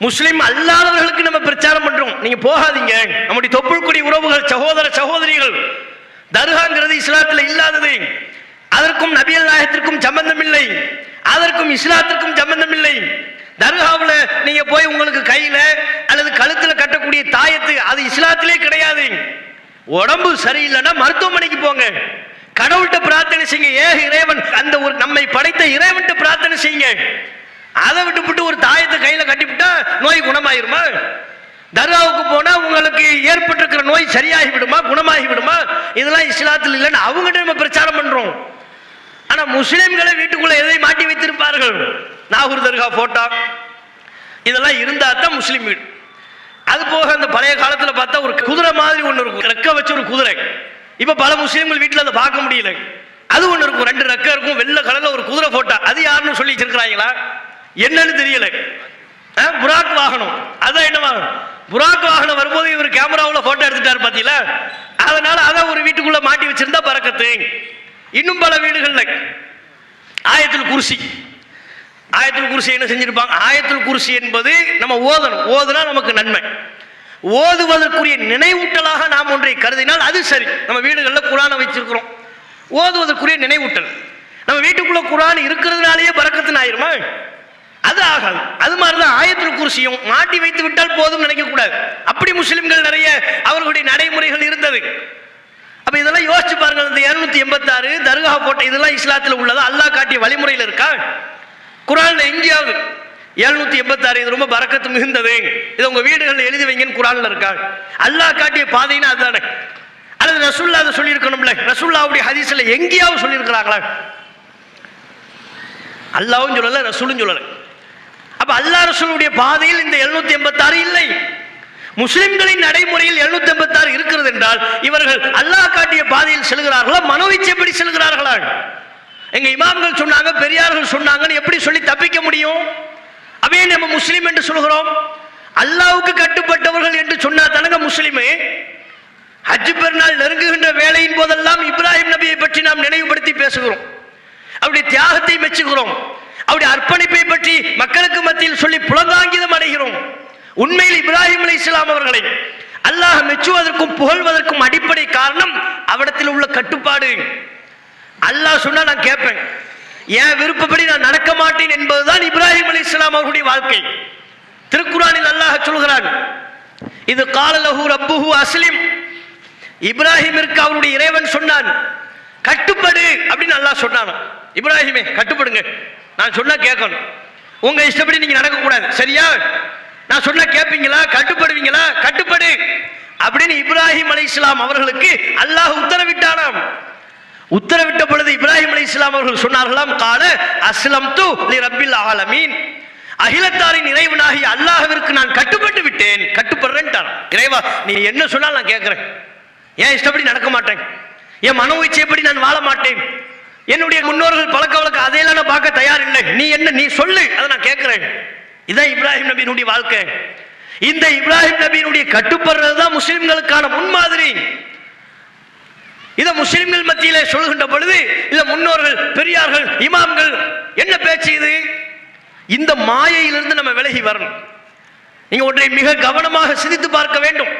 முஸ்லிம் அல்லாதவர்களுக்கு நம்ம பிரச்சாரம் பண்றோம், நீங்க போகாதீங்க, நம்முடைய தொப்புள்குடி உறவுகள், சகோதர சகோதரிகள், தர்காங்கிறது இஸ்லாத்தில் இல்லாதது, அதற்கும் நபிகள் நாயகத்திற்கும் சம்பந்தம் இல்லை, அதற்கும் இஸ்லாத்திற்கும் சம்பந்தம் இல்லை. தர்காவில் நீங்க போய் உங்களுக்கு கையில அல்லது கழுத்துல கட்டக்கூடிய தாயத்து அது இஸ்லாத்திலே கிடையாது. உடம்பு சரியில்லைன்னா மருத்துவமனைக்கு போங்க, கடவுள்கிட்ட பிரார்த்தனை செய்யுங்க, ஏக இறைவன் அந்த ஒரு நம்மை படைத்த இறைவன்கிட்ட பிரார்த்தனை செய்யுங்க. அதை விட்டு ஒரு தாயத்தை கையில கட்டிவிட்டா நோய் குணமாயிருமா? தர்காவுக்கு போனா உங்களுக்கு ஏற்பட்டிருக்கிற நோய் சரியாகி விடுமா, குணமாகி விடுமா? இதெல்லாம் இஸ்லாத்தில் இல்லைன்னு அவங்ககிட்ட நம்ம பிரச்சாரம் பண்றோம். ஆனா முஸ்லிம்களை வீட்டுக்குள்ள எதை மாட்டி வைத்திருப்பார்கள்? நாகூர் தர்கா போட்டா இதெல்லாம் இருந்தா தான் முஸ்லிம் வீடு. அது போக அந்த பழைய காலத்துல பார்த்தா ஒரு குதிரை மாதிரி ஒண்ணு இருக்கும், ரெக்க வச்ச ஒரு குதிரை. இப்ப பல முஸ்லிம்கள் வீட்டுல அதை பார்க்க முடியல. அது ஒண்ணு இருக்கும், 2 ரெக்க இருக்கும், வெள்ளை கலர்ல ஒரு குதிரை போட்டா. அது யாருன்னு சொல்லி வச்சிருக்கிறாங்களா என்னன்னு தெரியல. புராக் வாகனம், அதான் என்னவா புராக் வாகனம் வரும்போது இவர் கேமராவில் போட்டோ எடுத்துட்டாரு பாத்தீங்களா? அதனால அதை ஒரு வீட்டுக்குள்ள மாட்டி வச்சிருந்தா பறக்கத்து. இன்னும் பல வீடுகள்ல ஆயத்துல் குர்சி, ஆயத்துல் குர்சி என்ன செஞ்சிருப்பாங்க? ஆயத்துல் குர்சி என்பது நம்ம ஓதணும், ஓதுனா நமக்கு நன்மை. ஓதுவதற்குரிய நினைவூட்டலாக நாம் ஒன்றை கருதினால் அது சரி. நம்ம வீடுகளில் குரானை வச்சிருக்கிறோம், ஓதுவதற்குரிய நினைவூட்டல். நம்ம வீட்டுக்குள்ள குரான் இருக்கிறதுனாலேயே பறக்கத்துன்னு ஆயிருமா? அது ஆகாது. அது மாதிரிதான் ஆயத்துல் குர்சியும் மாட்டி வைத்து விட்டால் போதும் நினைக்க கூடாது. அப்படி முஸ்லிம்கள் நிறைய அவர்களுடைய நடைமுறைகள் இருந்தது. அப்ப இதெல்லாம் யோசிச்சு பாருங்க. இந்த 786 தர்கா போட்ட இதெல்லாம் இஸ்லாத்தில் உள்ளதா? அல்லாஹ் காட்டிய வழிமுறையில் இருக்கா? குரான்ல எங்கேயாவது 786 இது ரொம்ப பரக்கத்து மிகுந்தது, இது உங்க வீடுகளில் எழுதி வைங்கன்னு குரான்ல இருக்கா? அல்லாஹ் காட்டிய பாதைன்னா அதுதானே. அல்லது ரசூல்லா அதை சொல்லியிருக்கணும்ல? ரசூல்லாவுடைய ஹதீஸ்ல எங்கேயாவது சொல்லியிருக்கிறாங்களா? அல்லாவும் சொல்லல, ரசூலும் சொல்லல. அப்ப அல்லாஹ் ரசூலுடைய பாதையில் இந்த 786 இல்லை. முஸ்லிம்களின் நடைமுறையில் 786 இருக்கிறது என்றால் இவர்கள் அல்லாஹ் காட்டிய பாதையில் செல்கிறார்களா, மனோவிச்சைப்படி செல்கிறார்களா? எங்க இமாம்கள் சொன்னாங்க, பெரியார்கள் சொன்னாங்கன்னு எப்படி சொல்லி தப்பிக்க முடியும்? அவே நம்ம முஸ்லிம் என்று சொல்கிறோம். அல்லாஹ்வுக்கு கட்டுப்பட்டவர்கள் என்று சொன்னா தானங்க முஸ்லிமே. ஹஜ் பெருநாள் நெருங்குகின்ற வேளையின் போதெல்லாம் இப்ராஹிம் நபியை பற்றி நாம் நினைவுபடுத்தி பேசுகிறோம், அவருடைய தியாகத்தை மெச்சுகிறோம், அவருடைய அர்ப்பணிப்பை பற்றி மக்களுக்கு மத்தியில் சொல்லி புலங்காங்கிதம் அடைகிறோம். உண்மையில் இப்ராஹிம் அலைஹிஸ்ஸலாம் அவர்களை அல்லாஹ் மெச்சுவதற்கும் புகழ்வதற்கும் அடிப்படை காரணம் அவரிடத்தில் உள்ள கட்டுப்பாடு. அல்லாஹ் சொன்னா நான் கேட்பேன், என் விருப்பப்படி நான் நடக்க மாட்டேன் என்பதுதான் இப்ராஹிம் அலைஹிஸ்ஸலாம் அவருடைய வாழ்க்கை. திருக்குர்ஆனில் அல்லாஹ் சொல்கிறான், இது கால லஹு ரப்புஹு அஸ்லிம், இப்ராஹிமிற்கு அவருடைய இறைவன் சொன்னான் கட்டுப்படு அப்படின்னு அல்லாஹ் சொன்னான். இப்ராஹிமே கட்டுப்படுங்க, நான் சொன்னா கேட்கணும், உங்க இஷ்டப்படி நீங்க நடக்க கூடாது, சரியா? நான் சொன்னா கேட்பீங்களா? கட்டுப்படுவீங்களா? கட்டுப்படு அப்படின்னு இப்ராஹிம் அலைஹிஸ்ஸலாம் அவர்களுக்கு அல்லாஹ் உத்தரவிட்டானாம். உத்தரவிட்ட பொழுது இப்ராஹிம் அலைஹிஸ்ஸலாம் அவர்கள் சொன்னார்களாம், கால அஸ்லம்து லிரப்பில் ஆலமீன், அகிலத்தாரின் இறைவனாகிய அல்லாஹ்விற்கு நான் கட்டுப்பட்டு விட்டேன், கட்டுப்படுறேன்ட்டான். இறைவா நீ என்ன சொன்னால் நான் கேட்கிறேன், ஏன் இஷ்டப்படி நடக்க மாட்டேன், என் மனோ இச்சைப்படி நான் வாழ மாட்டேன், என்னுடைய முன்னோர்கள் பழக்க வழக்கம் அதையெல்லாம் நான் பார்க்க தயார் இல்லை, நீ என்ன நீ சொல்லு அதை நான் கேட்கிறேன். இதான் இப்ராஹிம் நபியினுடைய வாழ்க்கை. இந்த இப்ராஹிம் நபியினுடைய கட்டுப்படுறது தான் முஸ்லிம்களுக்கான முன்மாதிரி. இதை முஸ்லிம்கள் மத்தியிலே சொல்கின்ற பொழுது இல்ல முன்னோர்கள் பெரியார்கள் இமாம்கள் என்ன பேச்சு இது? இந்த மாயையிலிருந்து நம்ம விலகி வரணும். நீங்க ஒன்றை மிக கவனமாக சிந்தித்து பார்க்க வேண்டும்.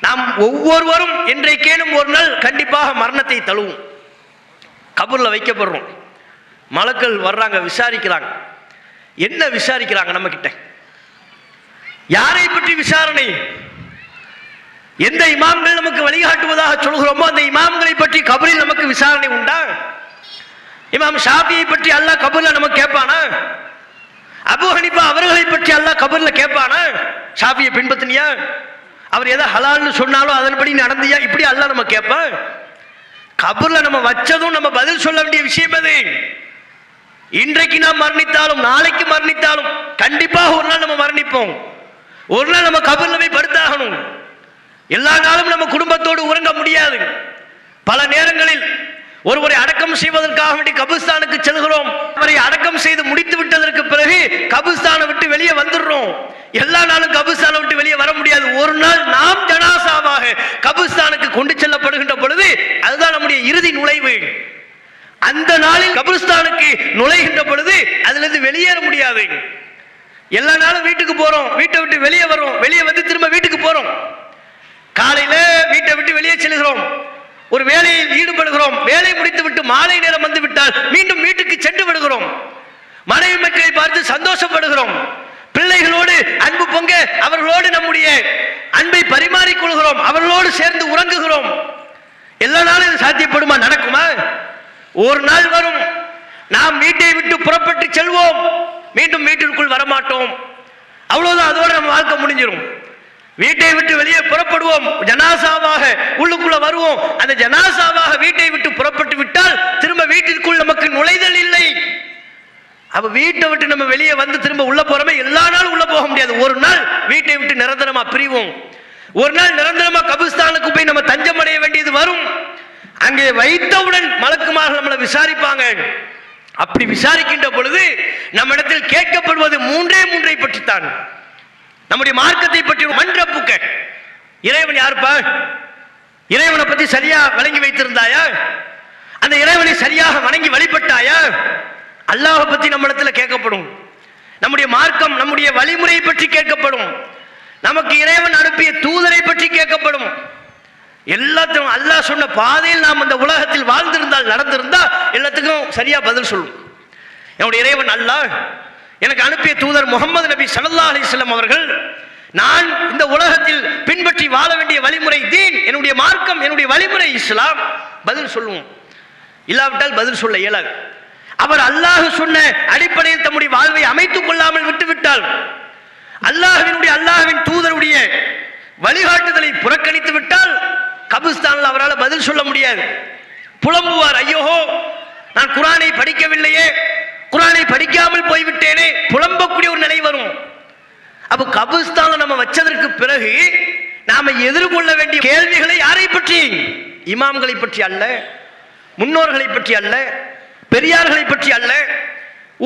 நாம் ஒவ்வொருவரும் என்றைக்கேனும் ஒரு நாள் கண்டிப்பாக மரணத்தை தழுவும். கபூர்ல வைக்கப்படுறோம். மலக்கள் வர்றாங்க, விசாரிக்கிறாங்க. என்ன விசாரிக்கிறாங்க நம்ம கிட்ட? யாரை பற்றி விசாரணை? எந்த இமாம்கள் நமக்கு வழிகாட்டுவதாக சொல்கிறோமோ அந்த இமாம்களை பற்றி கபரில் நமக்கு விசாரணை உண்டா? இமாம் ஷாஃபியை பற்றி அல்லாஹ் கபர்ல நமக்கு கேட்பானா? அபூ ஹனீஃபா அவர்களை பற்றி அல்லாஹ் கபர்ல கேட்பானா? ஷாஃபியை பின்பற்றினியா? அவர் எதை ஹலால்னு சொன்னாலும் அதன்படி நடந்தியா? இப்படி அல்லாஹ் நம்ம கேட்பான். கபர்ல நம்ம வச்சதும் நம்ம பதில் சொல்ல வேண்டிய விஷயம் அது. இன்றைக்கு நாம் மரணித்தாலும் நாளைக்கு மரணித்தாலும் கண்டிப்பாக ஒரு நாள் நம்ம மரணிப்போம். ஒரு நாள் நம்ம கபர்ல போய் படுத்தாகணும். எல்லா நாளும் நம்ம குடும்பத்தோடு உறங்க முடியாது. பல நேரங்களில் ஒருவரை அடக்கம் செய்வதற்காக வேண்டி கபிரிஸ்தானுக்கு செல்கிறோம். அவரை அடக்கம் செய்து முடித்து விட்டதற்கு பிறகு கபிரிஸ்தானை விட்டு வெளியே வந்துடுறோம். எல்லா நாளும் கபிரிஸ்தானை விட்டு வெளியே வர முடியாது. ஒரு நாள் நாம் ஜனாசாவாக கபிரிஸ்தானுக்கு கொண்டு செல்லப்படுகின்ற பொழுது அதுதான் நம்முடைய இறுதி நுழைவு. அந்த நாளில் கபிரிஸ்தானுக்கு நுழைகின்ற பொழுது அதிலிருந்து வெளியேற முடியாது. எல்லா நாளும் வீட்டுக்கு போறோம், வீட்டை விட்டு வெளியே வரோம், வெளியே வந்து திரும்ப வீட்டுக்கு போறோம். காலையில வீட்டை விட்டு வெளியே செல்கிறோம், ஒரு வேலையில் ஈடுபடுகிறோம், வேலை முடித்து விட்டு மாலை நேரம் வந்து விட்டால் மீண்டும் வீட்டுக்கு சென்று விடுகிறோம். மனைவி மக்களை பார்த்து சந்தோஷப்படுகிறோம், பிள்ளைகளோடு அன்பு பொங்க அவர்களோடு நம்முடைய அன்பை பரிமாறிக் கொள்கிறோம், அவர்களோடு சேர்ந்து உறங்குகிறோம். எல்லா நாளும் இது சாத்தியப்படுமா? நடக்குமா? ஒரு நாள் வரும், நாம் வீட்டை விட்டு புறப்பட்டு செல்வோம், மீண்டும் வீட்டிற்குள் வரமாட்டோம். அவ்வளவுதான், அதோட நம்ம வாழ்க்கை முடிஞ்சிடும். வீட்டை விட்டு வெளியே புறப்படுவோம், ஜனாசாவாக உள்ளுக்குள்ள வருவோம். அந்த ஜனாசாவாக வீட்டை விட்டு புறப்பட்டு விட்டால் திரும்ப வீட்டிற்குள் நமக்கு நுழைதல் இல்லை. அப்ப வீட்டை விட்டு நம்ம வெளியே வந்து திரும்ப உள்ள போறோமே, எல்லா நாளும் உள்ள போக முடியாது. ஒரு நாள் வீட்டை விட்டு நிரந்தரமா பிரிவோம். ஒரு நாள் நிரந்தரமா கபிரிஸ்தானுக்கு போய் நம்ம தஞ்சம் அடைய வேண்டியது வரும். அங்கே வைத்தவுடன் மலக்குமார்கள் நம்மளை விசாரிப்பாங்க. அப்படி விசாரிக்கின்ற பொழுது நம்ம இடத்தில் கேட்கப்படுவது மூன்றை பற்றித்தான். நம்முடைய மார்க்கத்தை பற்றி மன்றப்புக்க, இறைவன் யாருப்பா? இறைவனை பற்றி சரியா வழங்கி வைத்திருந்தாயா? அந்த இறைவனை சரியாக வணங்கி வழிபட்டாயா? அல்லாஹ்வை பற்றி நம்ம இடத்துல கேட்கப்படும். நம்முடைய மார்க்கம், நம்முடைய வழிமுறை பற்றி கேட்கப்படும். நமக்கு இறைவன் அனுப்பிய தூதரை பற்றி கேட்கப்படும். எல்லாத்தையும் அல்லாஹ் சொன்ன பாதையில் நாம் அந்த உலகத்தில் வாழ்ந்திருந்தால், நடந்திருந்தால் எல்லாத்துக்கும் சரியா பதில் சொல்லும். என்னுடைய இறைவன் அல்லாஹ், எனக்கு அனுப்பிய தூதர் முகமது நபி ஸல்லல்லாஹு அலைஹி வஸல்லம் அவர்கள், நான் இந்த உலகத்தில் பின்பற்றி வாழ வேண்டிய வழிமுறை தீன், என்னுடைய மார்க்கம், என்னுடைய வழிமுறை இஸ்லாம், பதில் சொல்லுவோம். இல்லாவிட்டால் பதில் சொல்ல இயலாது. அவர் அல்லாஹ் சொன்ன அடிப்படையில் தம்முடைய வாழ்வை அமைத்துக் கொள்ளாமல் விட்டுவிட்டால், அல்லாஹ்வின் தூதருடைய வழிகாட்டுதலை புறக்கணித்து விட்டால் கபிரிஸ்தானில் அவரால் பதில் சொல்ல முடியாது. புலம்புவார், ஐயோ நான் குர்ஆனை படிக்கவில்லையே, குர்ஆனை படிக்காமல் போய்விட்டேனே, புலம்பக்கூடிய ஒரு நிலை வரும். அப்ப கபிரிஸ்தானை நம்ம வச்சதற்கு பிறகு நாம எதிர்கொள்ள வேண்டிய கேள்விகளை யாரை பற்றி? இமாம்களை பற்றி அல்ல, முன்னோர்களை பற்றி அல்ல, பெரியார்களை பற்றி அல்ல.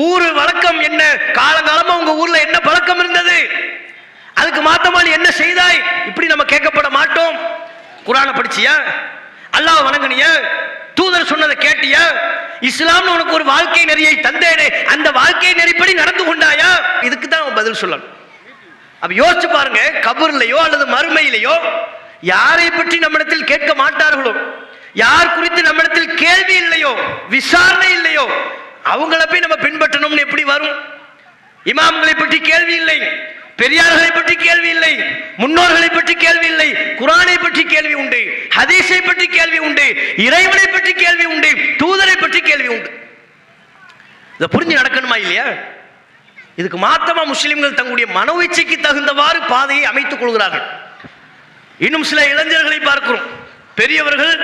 ஊரு வழக்கம் என்ன, காலங்காலமா உங்க ஊர்ல என்ன பழக்கம் இருந்தது, அதுக்கு மாத்தமால் என்ன செய்தாய், இப்படி நம்ம கேட்கப்பட மாட்டோம். குர்ஆனை படிச்சியா? அல்லாஹ் வணங்குனியா? தூதர் சொன்னதை கேட்டியா? இஸ்லாம் உனக்கு ஒரு வாழ்க்கை நெறியை தந்தேனே, அந்த வாழ்க்கை நெறிப்படி நடந்து கொண்டாயா? இதுக்கு தான் பதில் சொல்லணும். அப்ப யோசிச்சு பாருங்க, கபர்லையோ அல்லது மறுமையிலையோ யாரை பற்றி நம்மிடத்தில் கேட்க மாட்டார்களோ, யார் குறித்து நம்மிடத்தில் கேள்வி இல்லையோ, விசாரணை இல்லையோ, அவங்கள போய் நம்ம பின்பற்றணும்னு எப்படி வரும்? இமாம்களை பற்றி கேள்வி இல்லை, பெரியார்களை பற்றி கேள்வி இல்லை, முன்னோர்களை பற்றி கேள்வி இல்லை, குர்ஆனை பற்றி கேள்வி உண்டு, ஹதீஸை பற்றி கேள்வி உண்டு, இறைவனை பற்றி கேள்வி உண்டு, தூதரை பற்றி கேள்வி உண்டு. இதை புரிஞ்சு நடக்கணுமா இல்லையா? இதுக்கு மாத்தமா முஸ்லிம்கள் தங்களுடைய மனோயிச்சைக்கு தகுந்தவாறு பாதையை அமைத்துக் கொள்கிறார்கள். இன்னும் சில இளைஞர்களை பார்க்கிறோம். பெரியவர்கள்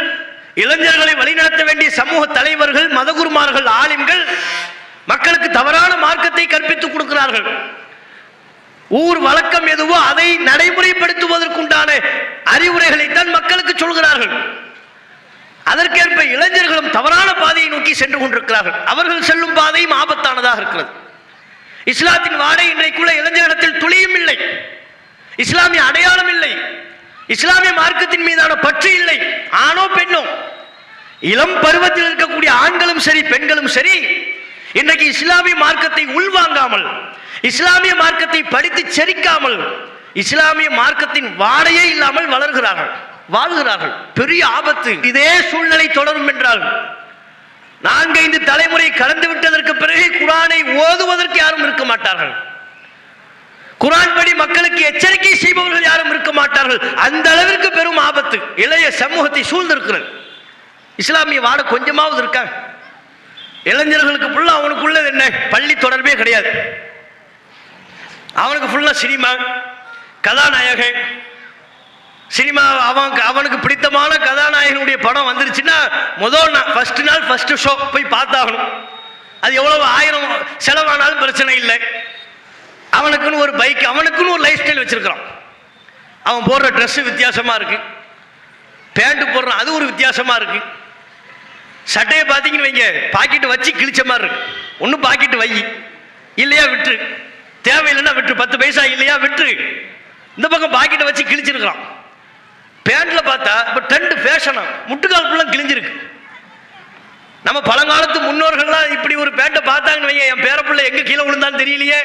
இளைஞர்களை வழிநடத்த வேண்டிய சமூக தலைவர்கள், மதகுருமார்கள், ஆலிம்கள் மக்களுக்கு தவறான மார்க்கத்தை கற்பித்துக் கொடுக்கிறார்கள். ஊர் வழக்கம் எதுவோ அதை நடைமுறைப்படுத்துவதற்குண்டான அறிவுரைகளை தான் மக்களுக்கு சொல்கிறார்கள். அதற்கேற்ப இளைஞர்களும் தவறான பாதையை நோக்கி சென்று கொண்டிருக்கிறார்கள். அவர்கள் செல்லும் பாதையும் ஆபத்தானதாக இருக்கிறது. இஸ்லாத்தின் வாடை இன்றைக்குள்ள இளைஞர்களிடத்தில் துளியும் இல்லை, இஸ்லாமிய அடையாளம் இல்லை, இஸ்லாமிய மார்க்கத்தின் மீதான பற்று இல்லை. ஆணோ பெண்ணோ, இளம் பருவத்தில் இருக்கக்கூடிய ஆண்களும் சரி பெண்களும் சரி, இன்றைக்கு இஸ்லாமிய மார்க்கத்தை உள்வாங்காமல், இஸ்லாமிய மார்க்கத்தை படித்து செரிக்காமல், இஸ்லாமிய மார்க்கத்தின் வாடையே இல்லாமல் வளர்கிறார்கள், வாழ்கிறார்கள். பெரிய ஆபத்து. இதே சூழ்நிலை தொடரும் என்றால் 4-5 தலைமுறை கடந்து விட்டதற்கு பிறகு குர்ஆனை ஓதுவதற்கு யாரும் இருக்க மாட்டார்கள். குர்ஆன் படி மக்களுக்கு எச்சரிக்கை செய்பவர்கள் யாரும் இருக்க மாட்டார்கள். அந்த அளவிற்கு பெரும் ஆபத்து இளைய சமூகத்தை சூழ்ந்திருக்கிறது. இஸ்லாமிய வாட கொஞ்சமாவது இருக்கா? இளைஞர்களுக்கு ஃபுல்லா அவனுக்குள்ள என்ன, பள்ளி தொடர்பே கிடையாது. அவனுக்கு ஃபுல்லா சினிமா, கதாநாயகன், சினிமா. அவனுக்கு பிடித்தமான கதாநாயகனுடைய படம் வந்துருச்சுன்னா முதல் நாள் ஃபர்ஸ்ட் ஷோ போய் பார்த்தாகணும். அது எவ்வளவு 1000 செலவானாலும் பிரச்சனை இல்லை. அவனுக்குன்னு ஒரு பைக், அவனுக்குன்னு ஒரு லைஃப் ஸ்டைல் வச்சிருக்கிறான். அவன் போடுற ட்ரெஸ் வித்தியாசமா இருக்கு, பேண்ட் போடுறான் அது ஒரு வித்தியாசமா இருக்கு. சட்டையை பார்த்தீங்கன்னு வைங்க, பாக்கெட்டு வச்சு கிழிச்ச மாதிரி இருக்கு. ஒன்றும் பாக்கெட்டு வை, இல்லையா விட்டுரு, தேவையில்லைன்னா விட்டுரு, 10 பைசா இல்லையா விட்டுரு. இந்த பக்கம் பாக்கெட்டை வச்சு கிழிச்சிருக்கிறான். பேண்ட்ல பார்த்தா இப்போ ட்ரெண்ட் ஃபேஷனா, முட்டுக்கால் ஃபுல்லாக கிழிஞ்சிருக்கு. நம்ம பழங்காலத்து முன்னோர்கள்லாம் இப்படி ஒரு பேண்ட்டை பார்த்தாங்கன்னு வைங்க, என் பேரப்பிள்ளை எங்க கீழே விழுந்தான்னு தெரியலையே,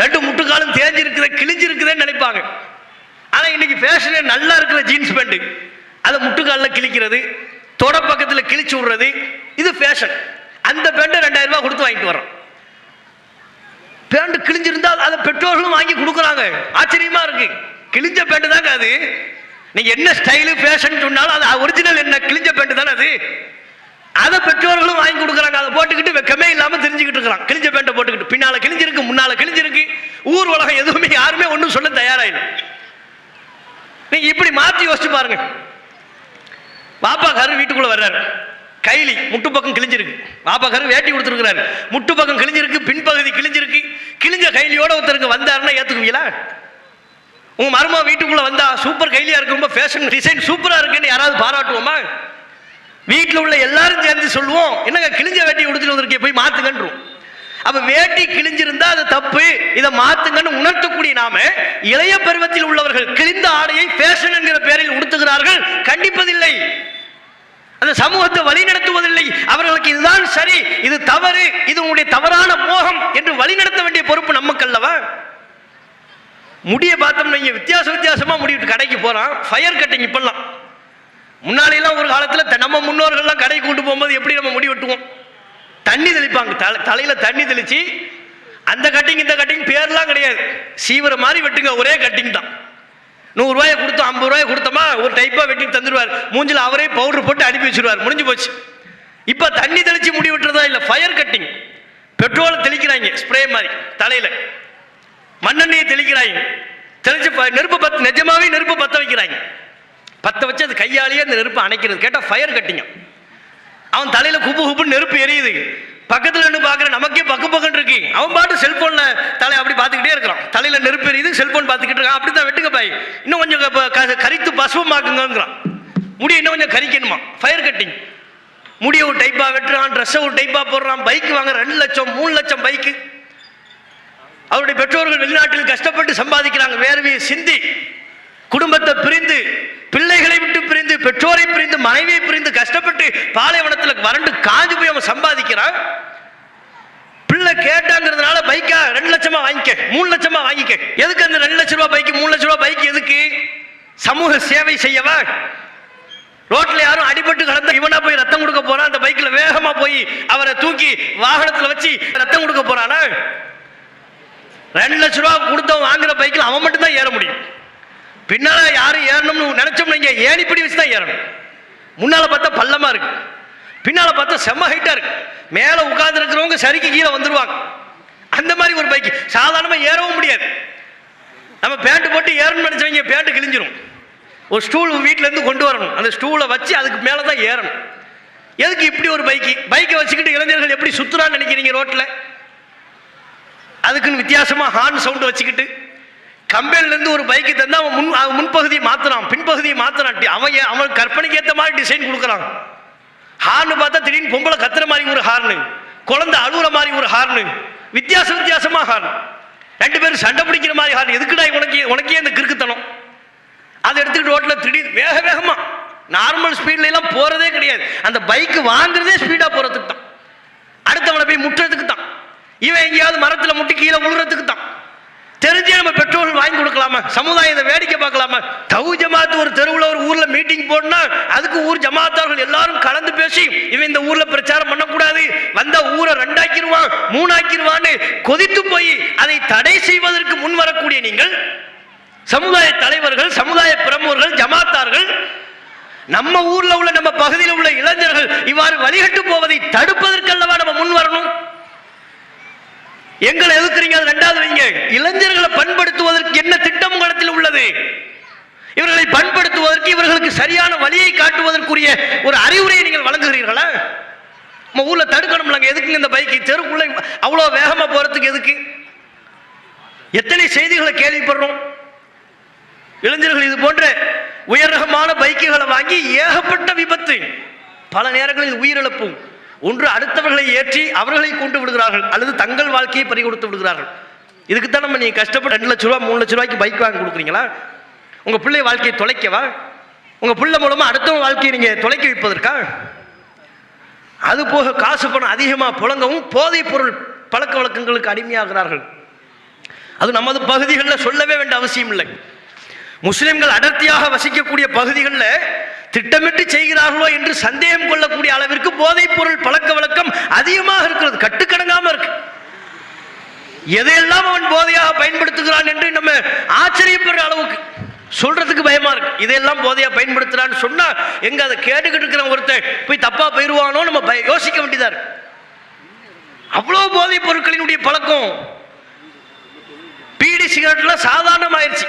2 முட்டுக்காலும் தேஞ்சிருக்குற கிழிஞ்சிருக்குதுன்னு நினைப்பாங்க. ஆனா இன்னைக்கு ஃபேஷனே நல்லா இருக்கிற ஜீன்ஸ் பேண்ட், அதை முட்டுக்காலில் கிழிக்கிறது, தொட பக்கத்தில் கிழிச்சு விடுறது, இது ஃபேஷன். அந்த பேண்ட்டை 2000 ரூபாய் கொடுத்து வாங்கிட்டு வரோம். பேண்ட் கிழிஞ்சிருந்தா அதை பெற்றோர்களும் வாங்கி கொடுக்குறாங்க. ஆச்சரியமா இருக்கு. கிழிஞ்ச பேண்ட் தாங்க அது. நீங்க என்ன ஸ்டைலு ஃபேஷன் சொன்னாலும் அது ஒரிஜினல் என்ன, கிழிஞ்ச பேண்ட் தானே அது. அதை பெற்றோர்களும் வாங்கி கொடுக்குறாங்க. அதை போட்டுக்கிட்டு வெக்கமே இல்லாம தெரிஞ்சுக்கிட்டு இருக்கிறான். கிழிஞ்ச பேண்ட்டை போட்டுக்கிட்டு பின்னால கிழிஞ்சிருக்கு, முன்னால கிழிஞ்சிருக்கு. ஊர் உலகம் எதுவுமே யாருமே ஒன்றும் சொல்ல தயாராயில்லை. நீங்க இப்படி மாற்றி யோசிச்சு பாருங்க. பாப்பா காரு வீட்டுக்குள்ள வர்றாரு, கைலி முட்டு பக்கம் கிழிஞ்சிருக்கு. பாப்பா காரு வேட்டி கொடுத்துருக்கிறாரு, முட்டு பக்கம் கிழிஞ்சிருக்கு, பின்பகுதி கிழிஞ்சிருக்கு. கிழிஞ்ச கைலியோட ஒருத்தருக்கு வந்தாருன்னா ஏத்துக்குவீங்களா? உங்க மருமா வீட்டுக்குள்ள வந்தா சூப்பர் கைலியா இருக்கு, ரொம்ப ஃபேஷன் டிசைன் சூப்பரா இருக்குன்னு யாராவது பாராட்டுவோமா? வீட்டில் உள்ள எல்லாரும் சேர்ந்து சொல்லுவோம், என்னங்க கிழிஞ்ச வேட்டி உடுத்துட்டு வந்திருக்கே, போய் மாத்துங்கன்றோம். அப்ப வேட்டி கிழிஞ்சிருந்தா அது தப்பு, இதை மாத்துங்கன்னு உணர்த்தக்கூடிய நாம இளைய பருவத்தில் உள்ளவர்கள் கிழிந்த ஆடையை ஃபேஷன் என்கிற பெயரில் உடுத்துகிறார்கள், கண்டிப்பதில்லை. அந்த சமூகத்தை வழி நடத்துவதில்லை. அவர்களுக்கு இதுதான் சரி, இது தவறு, இது உங்களுடைய தவறான மோகம் என்று வழிநடத்த வேண்டிய பொறுப்பு நமக்கு அல்லவா? முடிய பார்த்தோம்னா இங்க வித்தியாசமா முடிவிட்டு கடைக்கு போறான், ஃபயர் கட்டிங். இப்பெல்லாம் முன்னாடியெல்லாம் ஒரு காலத்துல நம்ம முன்னோர்கள்லாம் கடைக்கு கூட்டு போகும்போது எப்படி நம்ம முடி வெட்டுவோம்? தண்ணி தெளிப்பாங்க, தலையில தண்ணி தெளிச்சு. அந்த கட்டிங் இந்த கட்டிங் பேர்லாம் கிடையாது, சீவர மாதிரி வெட்டுங்க, ஒரே கட்டிங் தான். 100 ரூபாயை கொடுத்தோம், 50 ரூபாயை கொடுத்தோமா ஒரு டைப்பா வெட்டி தந்துடுவார். மூஞ்சில் அவரே பவுடர் போட்டு அனுப்பி வச்சிருவார், முடிஞ்சு போச்சு. இப்ப தண்ணி தெளிச்சு முடி வெட்டுறதா இல்ல, ஃபயர் கட்டிங். பெட்ரோல் தெளிக்கிறாங்க ஸ்ப்ரே மாதிரி, தலையில மண்ணெண்ணையை தெளிக்கிறாங்க, தெளிச்சு நெருப்பு நிஜமாவே நெருப்பு பத்த வைக்கிறாங்க. பத்த வச்சு அது கையாலேயே அந்த நெருப்பு அணைக்கிறது. கேட்டா ஃபயர் கட்டிங்க. அவன் தலையில குப்புன்னு நெருப்பு எரியுது. பக்கத்துல இருந்து பாக்குற நமக்கே பக்கம் இருக்கு. அவன் பாட்டு செல்போன்ல தலை அப்படி பார்த்துக்கிட்டே இருக்கிறான், தலையில நெருப்பு எரியுது, செல்போன் பார்த்துக்கிட்டு இருக்கான். அப்படித்தான் வெட்டுங்க பாய், இன்னும் கொஞ்சம் கரித்து பசுவமாக்குங்கிறான். முடி இன்னும் கொஞ்சம் கரிக்கணுமா, ஃபயர் கட்டிங். முடிய ஒரு டைப்பா வெட்டுறான், ட்ரெஸ்ஸை ஒரு டைப்பா போடுறான், பைக் வாங்க 2 லட்சம் 3 லட்சம் பைக்கு. அவருடைய பெற்றோர்கள் வெளிநாட்டில் கஷ்டப்பட்டு சம்பாதிக்கிறாங்க, வேர்வையை சிந்தி, குடும்பத்தை பிரிந்து, பிள்ளைகளை விட்டு பிரிந்து, பெற்றோரை பிரிந்து மனைவியை பிரிந்து கஷ்டப்பட்டு பாலைவனத்தில் வறண்டு காஞ்சு போய் அவன் சம்பாதிக்கிறான். பிள்ளை கேட்டாங்கிறதுனால பைக்கா 2 லட்சமா வாங்கிக்க, 3 லட்சமா வாங்கிக்க. எதுக்கு அந்த 2 லட்ச ரூபாய் பைக்கு 3 லட்ச ரூபாய் பைக் எதுக்கு? சமூக சேவை செய்யவா? ரோட்ல யாரும் அடிபட்டு கடந்த இவனா போய் ரத்தம் கொடுக்க போறான், அந்த பைக்ல வேகமா போய் அவரை தூக்கி வாகனத்துல வச்சு ரத்தம் கொடுக்க போறானா? 2 லட்ச ரூபாய் கொடுத்தவன் வாங்குற பைக்ல அவன் மட்டும் தான் ஏற முடியும். பின்னால யாரும் ஏறணும்னு நினைச்சோம், நீங்க ஏணிப்படி வச்சு தான் ஏறணும். முன்னால பார்த்தா பள்ளமா இருக்கு, பின்னால பார்த்தா செம்ம ஹைட்டா இருக்கு. மேல உட்கார்ந்து இருக்கிறவங்க சரிக்கு கீழே வந்துருவாங்க. அந்த மாதிரி ஒரு பைக் சாதாரணமா ஏறவும் முடியாது. நம்ம பேண்ட் போட்டு ஏறணும்னு நினைச்சவங்க பேண்ட் கிழிஞ்சிரும். ஒரு ஸ்டூல் வீட்டில இருந்து கொண்டு வரணும், அந்த ஸ்டூலை வச்சு அதுக்கு மேலதான் ஏறணும். எதுக்கு இப்படி ஒரு பைக்கை வச்சுக்கிட்டு இளைஞர்கள் எப்படி சுத்துறான்னு நினைக்கிறீங்க ரோட்ல? அதுக்குன்னு வித்தியாசமா ஹார்ன் சவுண்ட் வச்சுக்கிட்டு கம்பெனில இருந்து ஒரு பைக்கு தந்தா அவன் முன்பகுதியை மாத்துறான், பின்பகுதியை மாத்துறான். அவன் கற்பனைக்கு ஏற்ற மாதிரி டிசைன் கொடுக்குறான். ஹார்னு பார்த்தா திடீர்னு பொம்பளை கத்துற மாதிரி ஒரு ஹார்னு, குழந்தை அழுகுற மாதிரி ஒரு ஹார்னு, வித்தியாசமா ஹார்ன். 2 பேரும் சண்டை பிடிக்கிற மாதிரி ஹார்ன். எதுக்குடா உனக்கே அந்த கிறுக்குத்தனம்? அதை எடுத்துக்கிட்டு ரோட்ல திடீர் வேகமா நார்மல் ஸ்பீட்ல எல்லாம் போறதே கிடையாது. அந்த பைக் வாங்குறதே ஸ்பீடா போறதுக்கு தான், அடுத்தவனை போய் முட்டுறதுக்கு தான், இவன் எங்கேயாவது மரத்துல முட்டி கீழே விழுறதுக்கு தான். தெரிஞ்சே நம்ம பெட்ரோல் வாங்கி கொடுக்கலாமா? சமுதாயத்தை வேடிக்கை பார்க்கலாமா? தவு ஜமாத் ஒரு தெருவில் ஒரு ஊர்ல மீட்டிங் போடனா அதுக்கு ஊர் ஜமாத்தார்கள் எல்லாரும் கலந்து பேசி இவன் இந்த ஊர்ல பிரச்சாரம் பண்ணக்கூடாது, வந்த ஊரை 2 ஆக்கிடுவான் 3 ஆக்கிடுவான்னு கொதித்து போய் அதை தடை செய்வதற்கு முன் வரக்கூடிய நீங்கள் சமுதாய தலைவர்கள், சமுதாய பிரமுகர்கள், ஜமாத்தார்கள், நம்ம ஊர்ல உள்ள நம்ம பகுதியில் உள்ள இளைஞர்கள் இவ்வாறு வழிகட்டு போவதை தடுப்பதற்கல்லவா நம்ம முன் வரணும். எங்களை எதுக்குறீங்க? அது 2வது வைங்க. இளைஞர்களை பண்படுத்துவதற்கு என்ன திட்டம் உங்களிடத்தில் உள்ளது? இவர்களை பண்படுத்துவதற்கு, இவர்களுக்கு சரியான வழியை காட்டுவதற்குரிய ஒரு அறிவுரையை நீங்கள் வழங்குகிறீர்களா? நம்ம ஊர்ல தடுக்கணும். எதுக்கு இந்த பைக்கு தெருக்குள்ள அவ்வளவு வேகமா போறதுக்கு எதுக்கு? எத்தனை செய்திகளை கேள்விப்படுறோம். இளைஞர்கள் இது போன்ற உயர் ரகமான பைக்குகளை வாங்கி ஏகப்பட்ட விபத்து, பல நேரங்களில் உயிரிழப்பும். ஒன்று அடுத்தவர்களை ஏற்றி அவர்களை கொண்டு விடுகிறார்கள், அல்லது தங்கள் வாழ்க்கையை பறி கொடுத்து விடுகிறார்கள். இதுக்குத்தான் நம்ம நீங்க கஷ்டப்பட்டு 2 லட்ச ரூபாய் 3 லட்ச ரூபாய்க்கு பைக் வாங்கி கொடுக்குறீங்களா? உங்க பிள்ளை வாழ்க்கையை தொலைக்கவா? உங்க பிள்ளை மூலமா அடுத்தவங்க வாழ்க்கையை நீங்க தொலைக்க வைப்பதற்கா? அது போக காசு பணம் அதிகமாக புழங்கவும் போதைப் பொருள் பழக்க வழக்கங்களுக்கு அடிமையாகிறார்கள். அது நமது பகுதிகளில் சொல்லவே வேண்டிய அவசியம் இல்லை. முஸ்லிம்கள் அடர்த்தியாக வசிக்கக்கூடிய பகுதிகளில் திட்டமிட்டு செய்கிறார்களோ என்று சந்தேகம் கொள்ளக்கூடிய அளவிற்கு போதைப் பொருள் பழக்க வழக்கம் அதிகமாக இருக்கிறது, கட்டுக்கடங்காம இருக்கு. எதையெல்லாம் அவன் போதையாக பயன்படுத்துகிறான் என்று நம்ம ஆச்சரியப்படுற அளவுக்கு சொல்றதுக்கு பயமா இருக்கு. இதெல்லாம் போதையா பயன்படுத்துறான்னு சொன்னா எங்க அதை கேட்டுக்கிட்டு இருக்கிற ஒருத்தன் போய் தப்பா போயிருவானோ நம்ம யோசிக்க வேண்டியதா இருக்கு. அவ்வளவு போதைப் பொருட்களினுடைய பழக்கம். பீடி சிகரெட்லாம் சாதாரணமாயிருச்சு.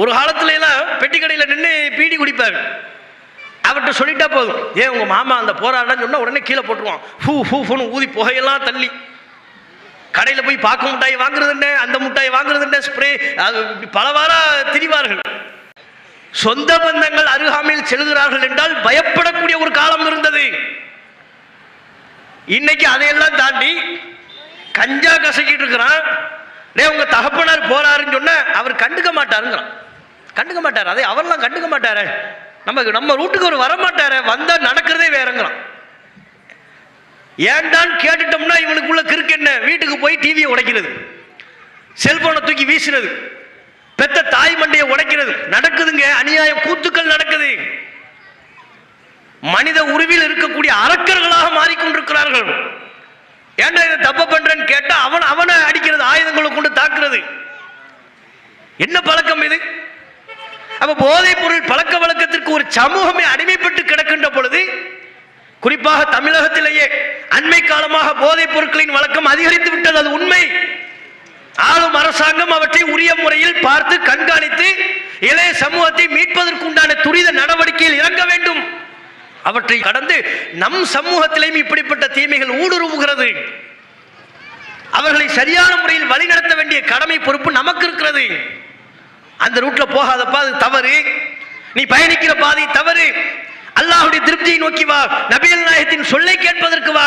ஒரு காலத்துல எல்லாம் பெட்டி கடையில் நின்று பீடி குடிப்பாரு. அவர்கிட்ட சொல்லிட்டா போதும், ஏன் உங்க மாமா அந்த போராடன்னு சொன்னா உடனே கீழே போட்டுருவான். ஃபூன்னு ஊதி புகையெல்லாம் தள்ளி கடையில் போய் பாக்கு முட்டாய் வாங்குறது என்ன, அந்த முட்டாய் வாங்குறது என்ன, ஸ்ப்ரே, அது பலவாரா திரிவார்கள். சொந்த பந்தங்கள் அருகாமையில் செல்கிறார்கள் என்றால் பயப்படக்கூடிய ஒரு காலம் இருந்தது. இன்னைக்கு அதையெல்லாம் தாண்டி கஞ்சா கசக்கிட்டு இருக்கிறான். உங்க தகப்பனார் போறாருன்னு சொன்ன அவர் கண்டுக்க மாட்டாருங்கிறான். கண்டுக்க மாட்டார், அதை அவர்லாம் கண்டுக்க மாட்டாரு. நம்ம ரூட்டுக்கு அவர் வரமாட்டாரு, வந்தா நடக்கிறதே வேறங்கிறான். ஏன்டான்னு கேட்டுட்டோம்னா இவனுக்குள்ள கிறுக்கு என்ன, வீட்டுக்கு போய் டிவியை உடைக்கிறது, செல்போனை தூக்கி வீசுறது, பெத்த தாய் மண்டையை உடைக்கிறது நடக்குதுங்க. அநியாயம் கூத்துக்கள் நடக்குது. மனித உருவில் இருக்கக்கூடிய அரக்கர்களாக மாறிக்கொண்டிருக்கிறார்கள். ஏன்டா இதை தப்பு பண்றேன்னு கேட்டா அவனை அடிக்கிறது, ஆயுதங்களை கொண்டு தாக்குறது. என்ன பழக்கம் இது? அப்ப போதைப் பொருள் பழக்க வழக்கத்திற்கு ஒரு சமூகமே அடிமைப்பட்டு கிடக்கின்ற பொழுது, குறிப்பாக தமிழகத்திலேயே அண்மை காலமாக போதைப் பொருட்களின் வழக்கம் அதிகரித்து விட்டது. அது உண்மை. ஆளும் அரசாங்கம் அவற்றை உரிய முறையில் பார்த்து கண்காணித்து இளைய சமூகத்தை மீட்பதற்குண்டான துரித நடவடிக்கையில் இறங்க வேண்டும். அவற்றை கடந்து நம் சமூகத்திலேயும் இப்படிப்பட்ட தீமைகள் ஊடுருவுகிறது. அவர்களை சரியான முறையில் வழிநடத்த வேண்டிய கடமை பொறுப்பு நமக்கு இருக்கிறது. அந்த ரூட்ல போகாதப்பா, அது தவறு, நீ பயணிக்கிற பாதை தவறு, அல்லாஹ்வுடைய திருப்தியை நோக்கி வா, நபிகள் நாயகத்தின் சொல்லை கேட்பதற்கு வா.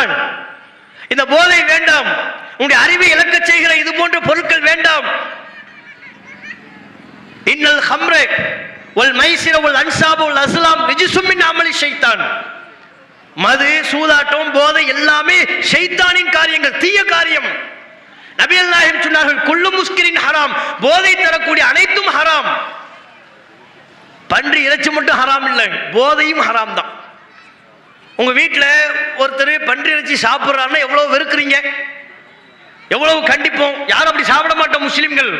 இந்த போதை வேண்டாம், உங்களுடைய அறிவை இழக்க செய்கிற இது போன்ற பொருட்கள் வேண்டாம். இன்னல் ஹம்ர வல் மைசிர வல் அன்சாபு வல் அஸ்லாம் ரிஜ்சும் மின் அமலி ஷைத்தான். மது, சூதாட்டம், போதை எல்லாமே ஷைத்தானின் காரியங்கள், தீய காரியம். நபிகள் நாயகம் சொன்னார்கள், குல்லு முஸ்கிரின் ஹராம், போதை தரக்கூடிய அனைத்தும் ஹராம். பன்றி இறைச்சி மட்டும் ஹராம் இல்லை, போதையும் ஹராம் தான். உங்க வீட்டில் ஒருத்தர் பன்றி இறைச்சி சாப்பிட்றாருன்னா எவ்வளவு வெறுக்கிறீங்க, எவ்வளவு கண்டிப்போம். யாரும் அப்படி சாப்பிட மாட்டோம் முஸ்லிம்கள்.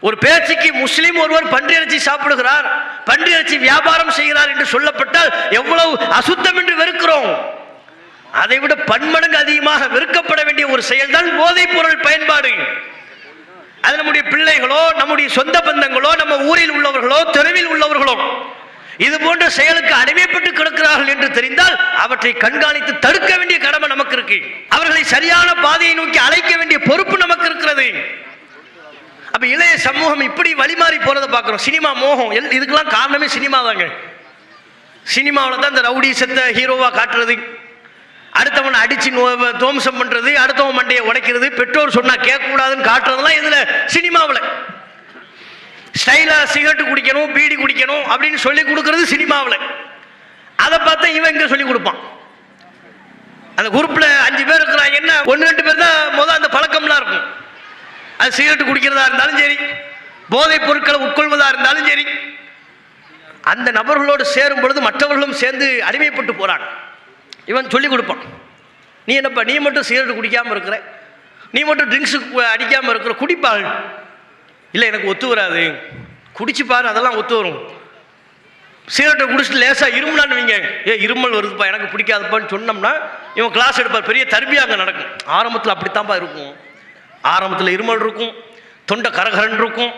ஒரு பேச்சுக்கு முஸ்லிம் ஒருவர் பன்றி இறைச்சி சாப்பிடுகிறார், பன்றி இறைச்சி வியாபாரம் செய்கிறார் என்று சொல்லப்பட்டால் எவ்வளவு அசுத்தம் என்று வெறுக்கிறோம். அதை விட பன்மடங்கு அதிகமாக வெறுக்கப்பட வேண்டிய ஒரு செயல்தான் போதைப் பொருள் பயன்பாடு. அது நம்முடைய பிள்ளைகளோ, நம்முடைய சொந்த பந்தங்களோ, நம்ம ஊரில் உள்ளவர்களோ, தெருவில் உள்ளவர்களோ இது போன்ற செயலுக்கு அடிமைப்பட்டு கிடக்கிறார்கள் என்று தெரிந்தால் அவற்றை கண்காணித்து தடுக்க வேண்டிய கடமை நமக்கு இருக்கு. அவர்களை சரியான பாதையை நோக்கி அழைக்க வேண்டிய பொறுப்பு நமக்கு இருக்கிறது. அப்ப இளைய சமூகம் இப்படி வழிமாறி போறதை பார்க்கிறோம். சினிமா மோகம், இதுக்கெல்லாம் காரணமே சினிமா தாங்க. சினிமாவில் தான் இந்த ரவுடிசத்தை ஹீரோவா காட்டுறது, அடுத்தவனை அடிச்சு துவம்சம் பண்றது, அடுத்தவன் மண்டையை உடைக்கிறது, பெற்றோர் சொன்னா கேட்க கூடாதுன்னு காட்டுறதுலாம் இதுல சினிமாவில். ஸ்டைலா சிகரெட் குடிக்கணும், பீடி குடிக்கணும் அப்படின்னு சொல்லி கொடுக்கறது சினிமாவில். அதை பார்த்தா இவன் இங்க சொல்லி கொடுப்பான். அந்த குரூப்ல 5 பேர் இருக்கிறாங்கன்னா 1-2 பேர் தான் முதல் அந்த பழக்கம்லாம் இருக்கும். அது சிகரெட் குடிக்கிறதா இருந்தாலும் சரி, போதைப் பொருட்களை உட்கொள்வதா இருந்தாலும் சரி, அந்த நபர்களோடு சேரும் பொழுது மற்றவர்களும் சேர்ந்து அடிமைப்பட்டு போறாங்க. இவன் சொல்லி கொடுப்பான், நீ என்னப்பா நீ மட்டும் சிகரெட் குடிக்காமல் இருக்கிற, நீ மட்டும் ட்ரிங்க்ஸு அடிக்காமல் இருக்கிற, குடிப்பாள். இல்லை எனக்கு ஒத்து வராது, குடிச்சு பாரு அதெல்லாம் ஒத்து வரும். சிகரெட்டை குடிச்சிட்டு லேசாக இருமலான்னு வைங்க, இருமல் வருதுப்பா எனக்கு பிடிக்காதுப்பான்னு சொன்னோம்னா இவன் கிளாஸ் எடுப்பார். பெரிய தர்பியா அங்கே நடக்கும். ஆரம்பத்தில் அப்படித்தான்ப்பா இருக்கும். ஆரம்பத்தில் இருமல் இருக்கும், தொண்டை கரகரன் இருக்கும்,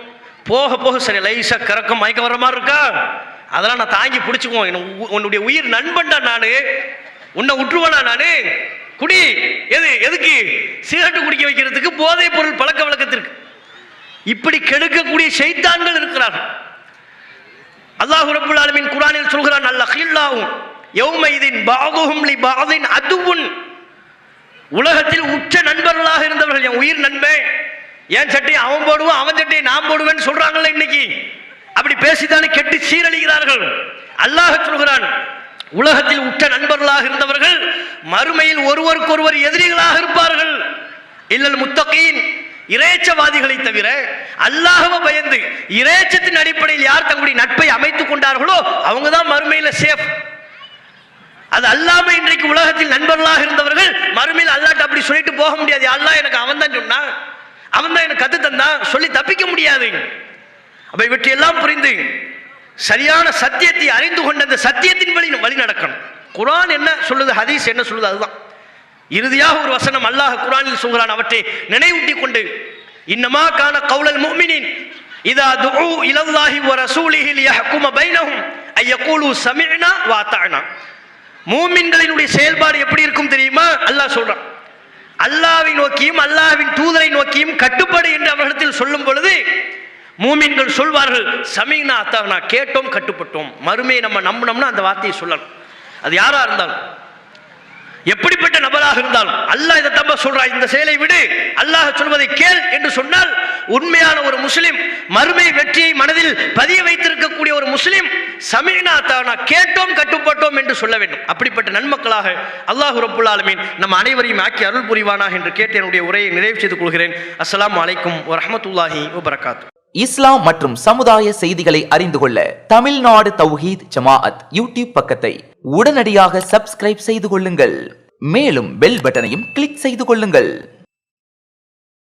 போக போக சரி லைஸாக கறக்கம் மயக்க வர்ற மாதிரி இருக்கா, அதெல்லாம் நான் தாங்கி பிடிச்சிக்குவோம். உன்னுடைய உயிர் நண்பன்டா நான், உன்னை விட்டுருவானா நான், குடி. எதுக்கு? சிகரெட்டு குடிக்க வைக்கிறதுக்கு, போதைப் பொருள் பழக்க வழக்கத்திற்கு. இப்படி கெடுக்கக்கூடிய ஷைத்தான்கள் இருக்கிறார்கள். அல்லாஹ் ரப்பல் ஆலமீன் குர்ஆனில் சொல்கிறான், அல்லஹில்லாஹு யௌமைதின் பஅதுஹும் லி பஅதின் அதுவுன். உலகத்தில் உற்ற நண்பர்களாக இருந்தவர்கள், என் உயிர் நண்பன், என் சட்டையை அவன் போடுவான், அவன் சட்டையை நான் போடுவேன்னு சொல்றாங்கல்ல இன்னைக்கு. அப்படி பேசித்தானே கெட்டு சீரழிகிறார்கள். அல்லாஹ் சொல்கிறான், உலகத்தில் உற்ற நண்பர்களாக இருந்தவர்கள் மறுமையில் ஒருவருக்கொருவர் எதிரிகளாக இருப்பார்கள். இல்லல் முத்தகீன், இறைச்சவாதிகளை தவிர அல்லாஹ்வை பயந்து இறைச்சத்தின் அடிப்படையில் யார் தங்களுடைய நட்பை அமைத்துக் கொண்டார்களோ அவங்க தான் மறுமையில சேஃப். அது அல்லாம இன்றைக்கு உலகத்தில் நண்பர்களாக இருந்தவர்கள் மறுமையில் அல்லாஹ்ட்ட அப்படி சொல்லிட்டு போக முடியாது. அல்லாஹ் எனக்கு அவன் தான் சொன்னான், அவன் தான் எனக்கு கத்து தந்தான் சொல்லி தப்பிக்க முடியாது. அப்ப இவற்றையெல்லாம் புரிந்து சரியான சத்தியத்தை அறிந்து கொண்ட அந்த சத்தியத்தின் வழி நடக்கணும். குர்ஆன் என்ன சொல்லுது, ஹதீஸ் என்ன சொல்லுது, அதுதான். இறுதியாக ஒரு வசனம் அல்லாஹ் குர்ஆனில் சொல்கிறான், அவற்றை நினைவூட்டி கொண்டு, இன்னமா கான கௌலல் முஃமினீன் இதா துஉ இலல்லாஹி வ ரசூலிஹி லியஹ்கும பைனஹும் ஐயகூலு சமிஅனா வ அத்தஅனா. மூமின்களினுடைய செயல்பாடு எப்படி இருக்கும் தெரியுமா? அல்லாஹ் சொல்றான், அல்லாஹ்வை நோக்கியும் அல்லாஹ்வின் தூதரை நோக்கியும் கட்டுப்படு என்று அவர்களிடத்தில் சொல்லும் பொழுது மூமின்கள் சொல்வார்கள், சமீனா அத்தானா, கேட்டோம் கட்டுப்பட்டோம். மறுமையை நம்ம நம்பினோம்னா அந்த வார்த்தையை சொல்லணும். அது யாரா இருந்தாலும், எப்படிப்பட்ட நபராக இருந்தாலும். அல்லாஹ் இதை தம்ப சொல்றான், இந்த செயலை விடு, அல்லாஹ் சொல்வதை கேள் என்று சொன்னால் உண்மையான ஒரு முஸ்லிம், மறுமை வெற்றியை மனதில் பதிய வைத்திருக்கக்கூடிய ஒரு முஸ்லிம், சமீனா அத்தானா, கேட்டோம் கட்டுப்பட்டோம் என்று சொல்ல வேண்டும். அப்படிப்பட்ட நன்மக்களாக அல்லாஹ் ரப்பல் ஆலமீன் நம் அனைவரையும் ஆக்கி அருள் புரிவானாக என்று கேட்டு என்னுடைய உரையை நிறைவு செய்து கொள்கிறேன். அஸ்ஸலாமு அலைக்கும் வரஹ்மத்துல்லாஹி வபரகாத்துஹு. இஸ்லாம் மற்றும் சமுதாய செய்திகளை அறிந்து கொள்ள தமிழ்நாடு தௌஹீத் ஜமாஅத் யூடியூப் பக்கத்தை உடனடியாக சப்ஸ்கிரைப் செய்து கொள்ளுங்கள். மேலும் பெல் பட்டனையும் கிளிக் செய்து கொள்ளுங்கள்.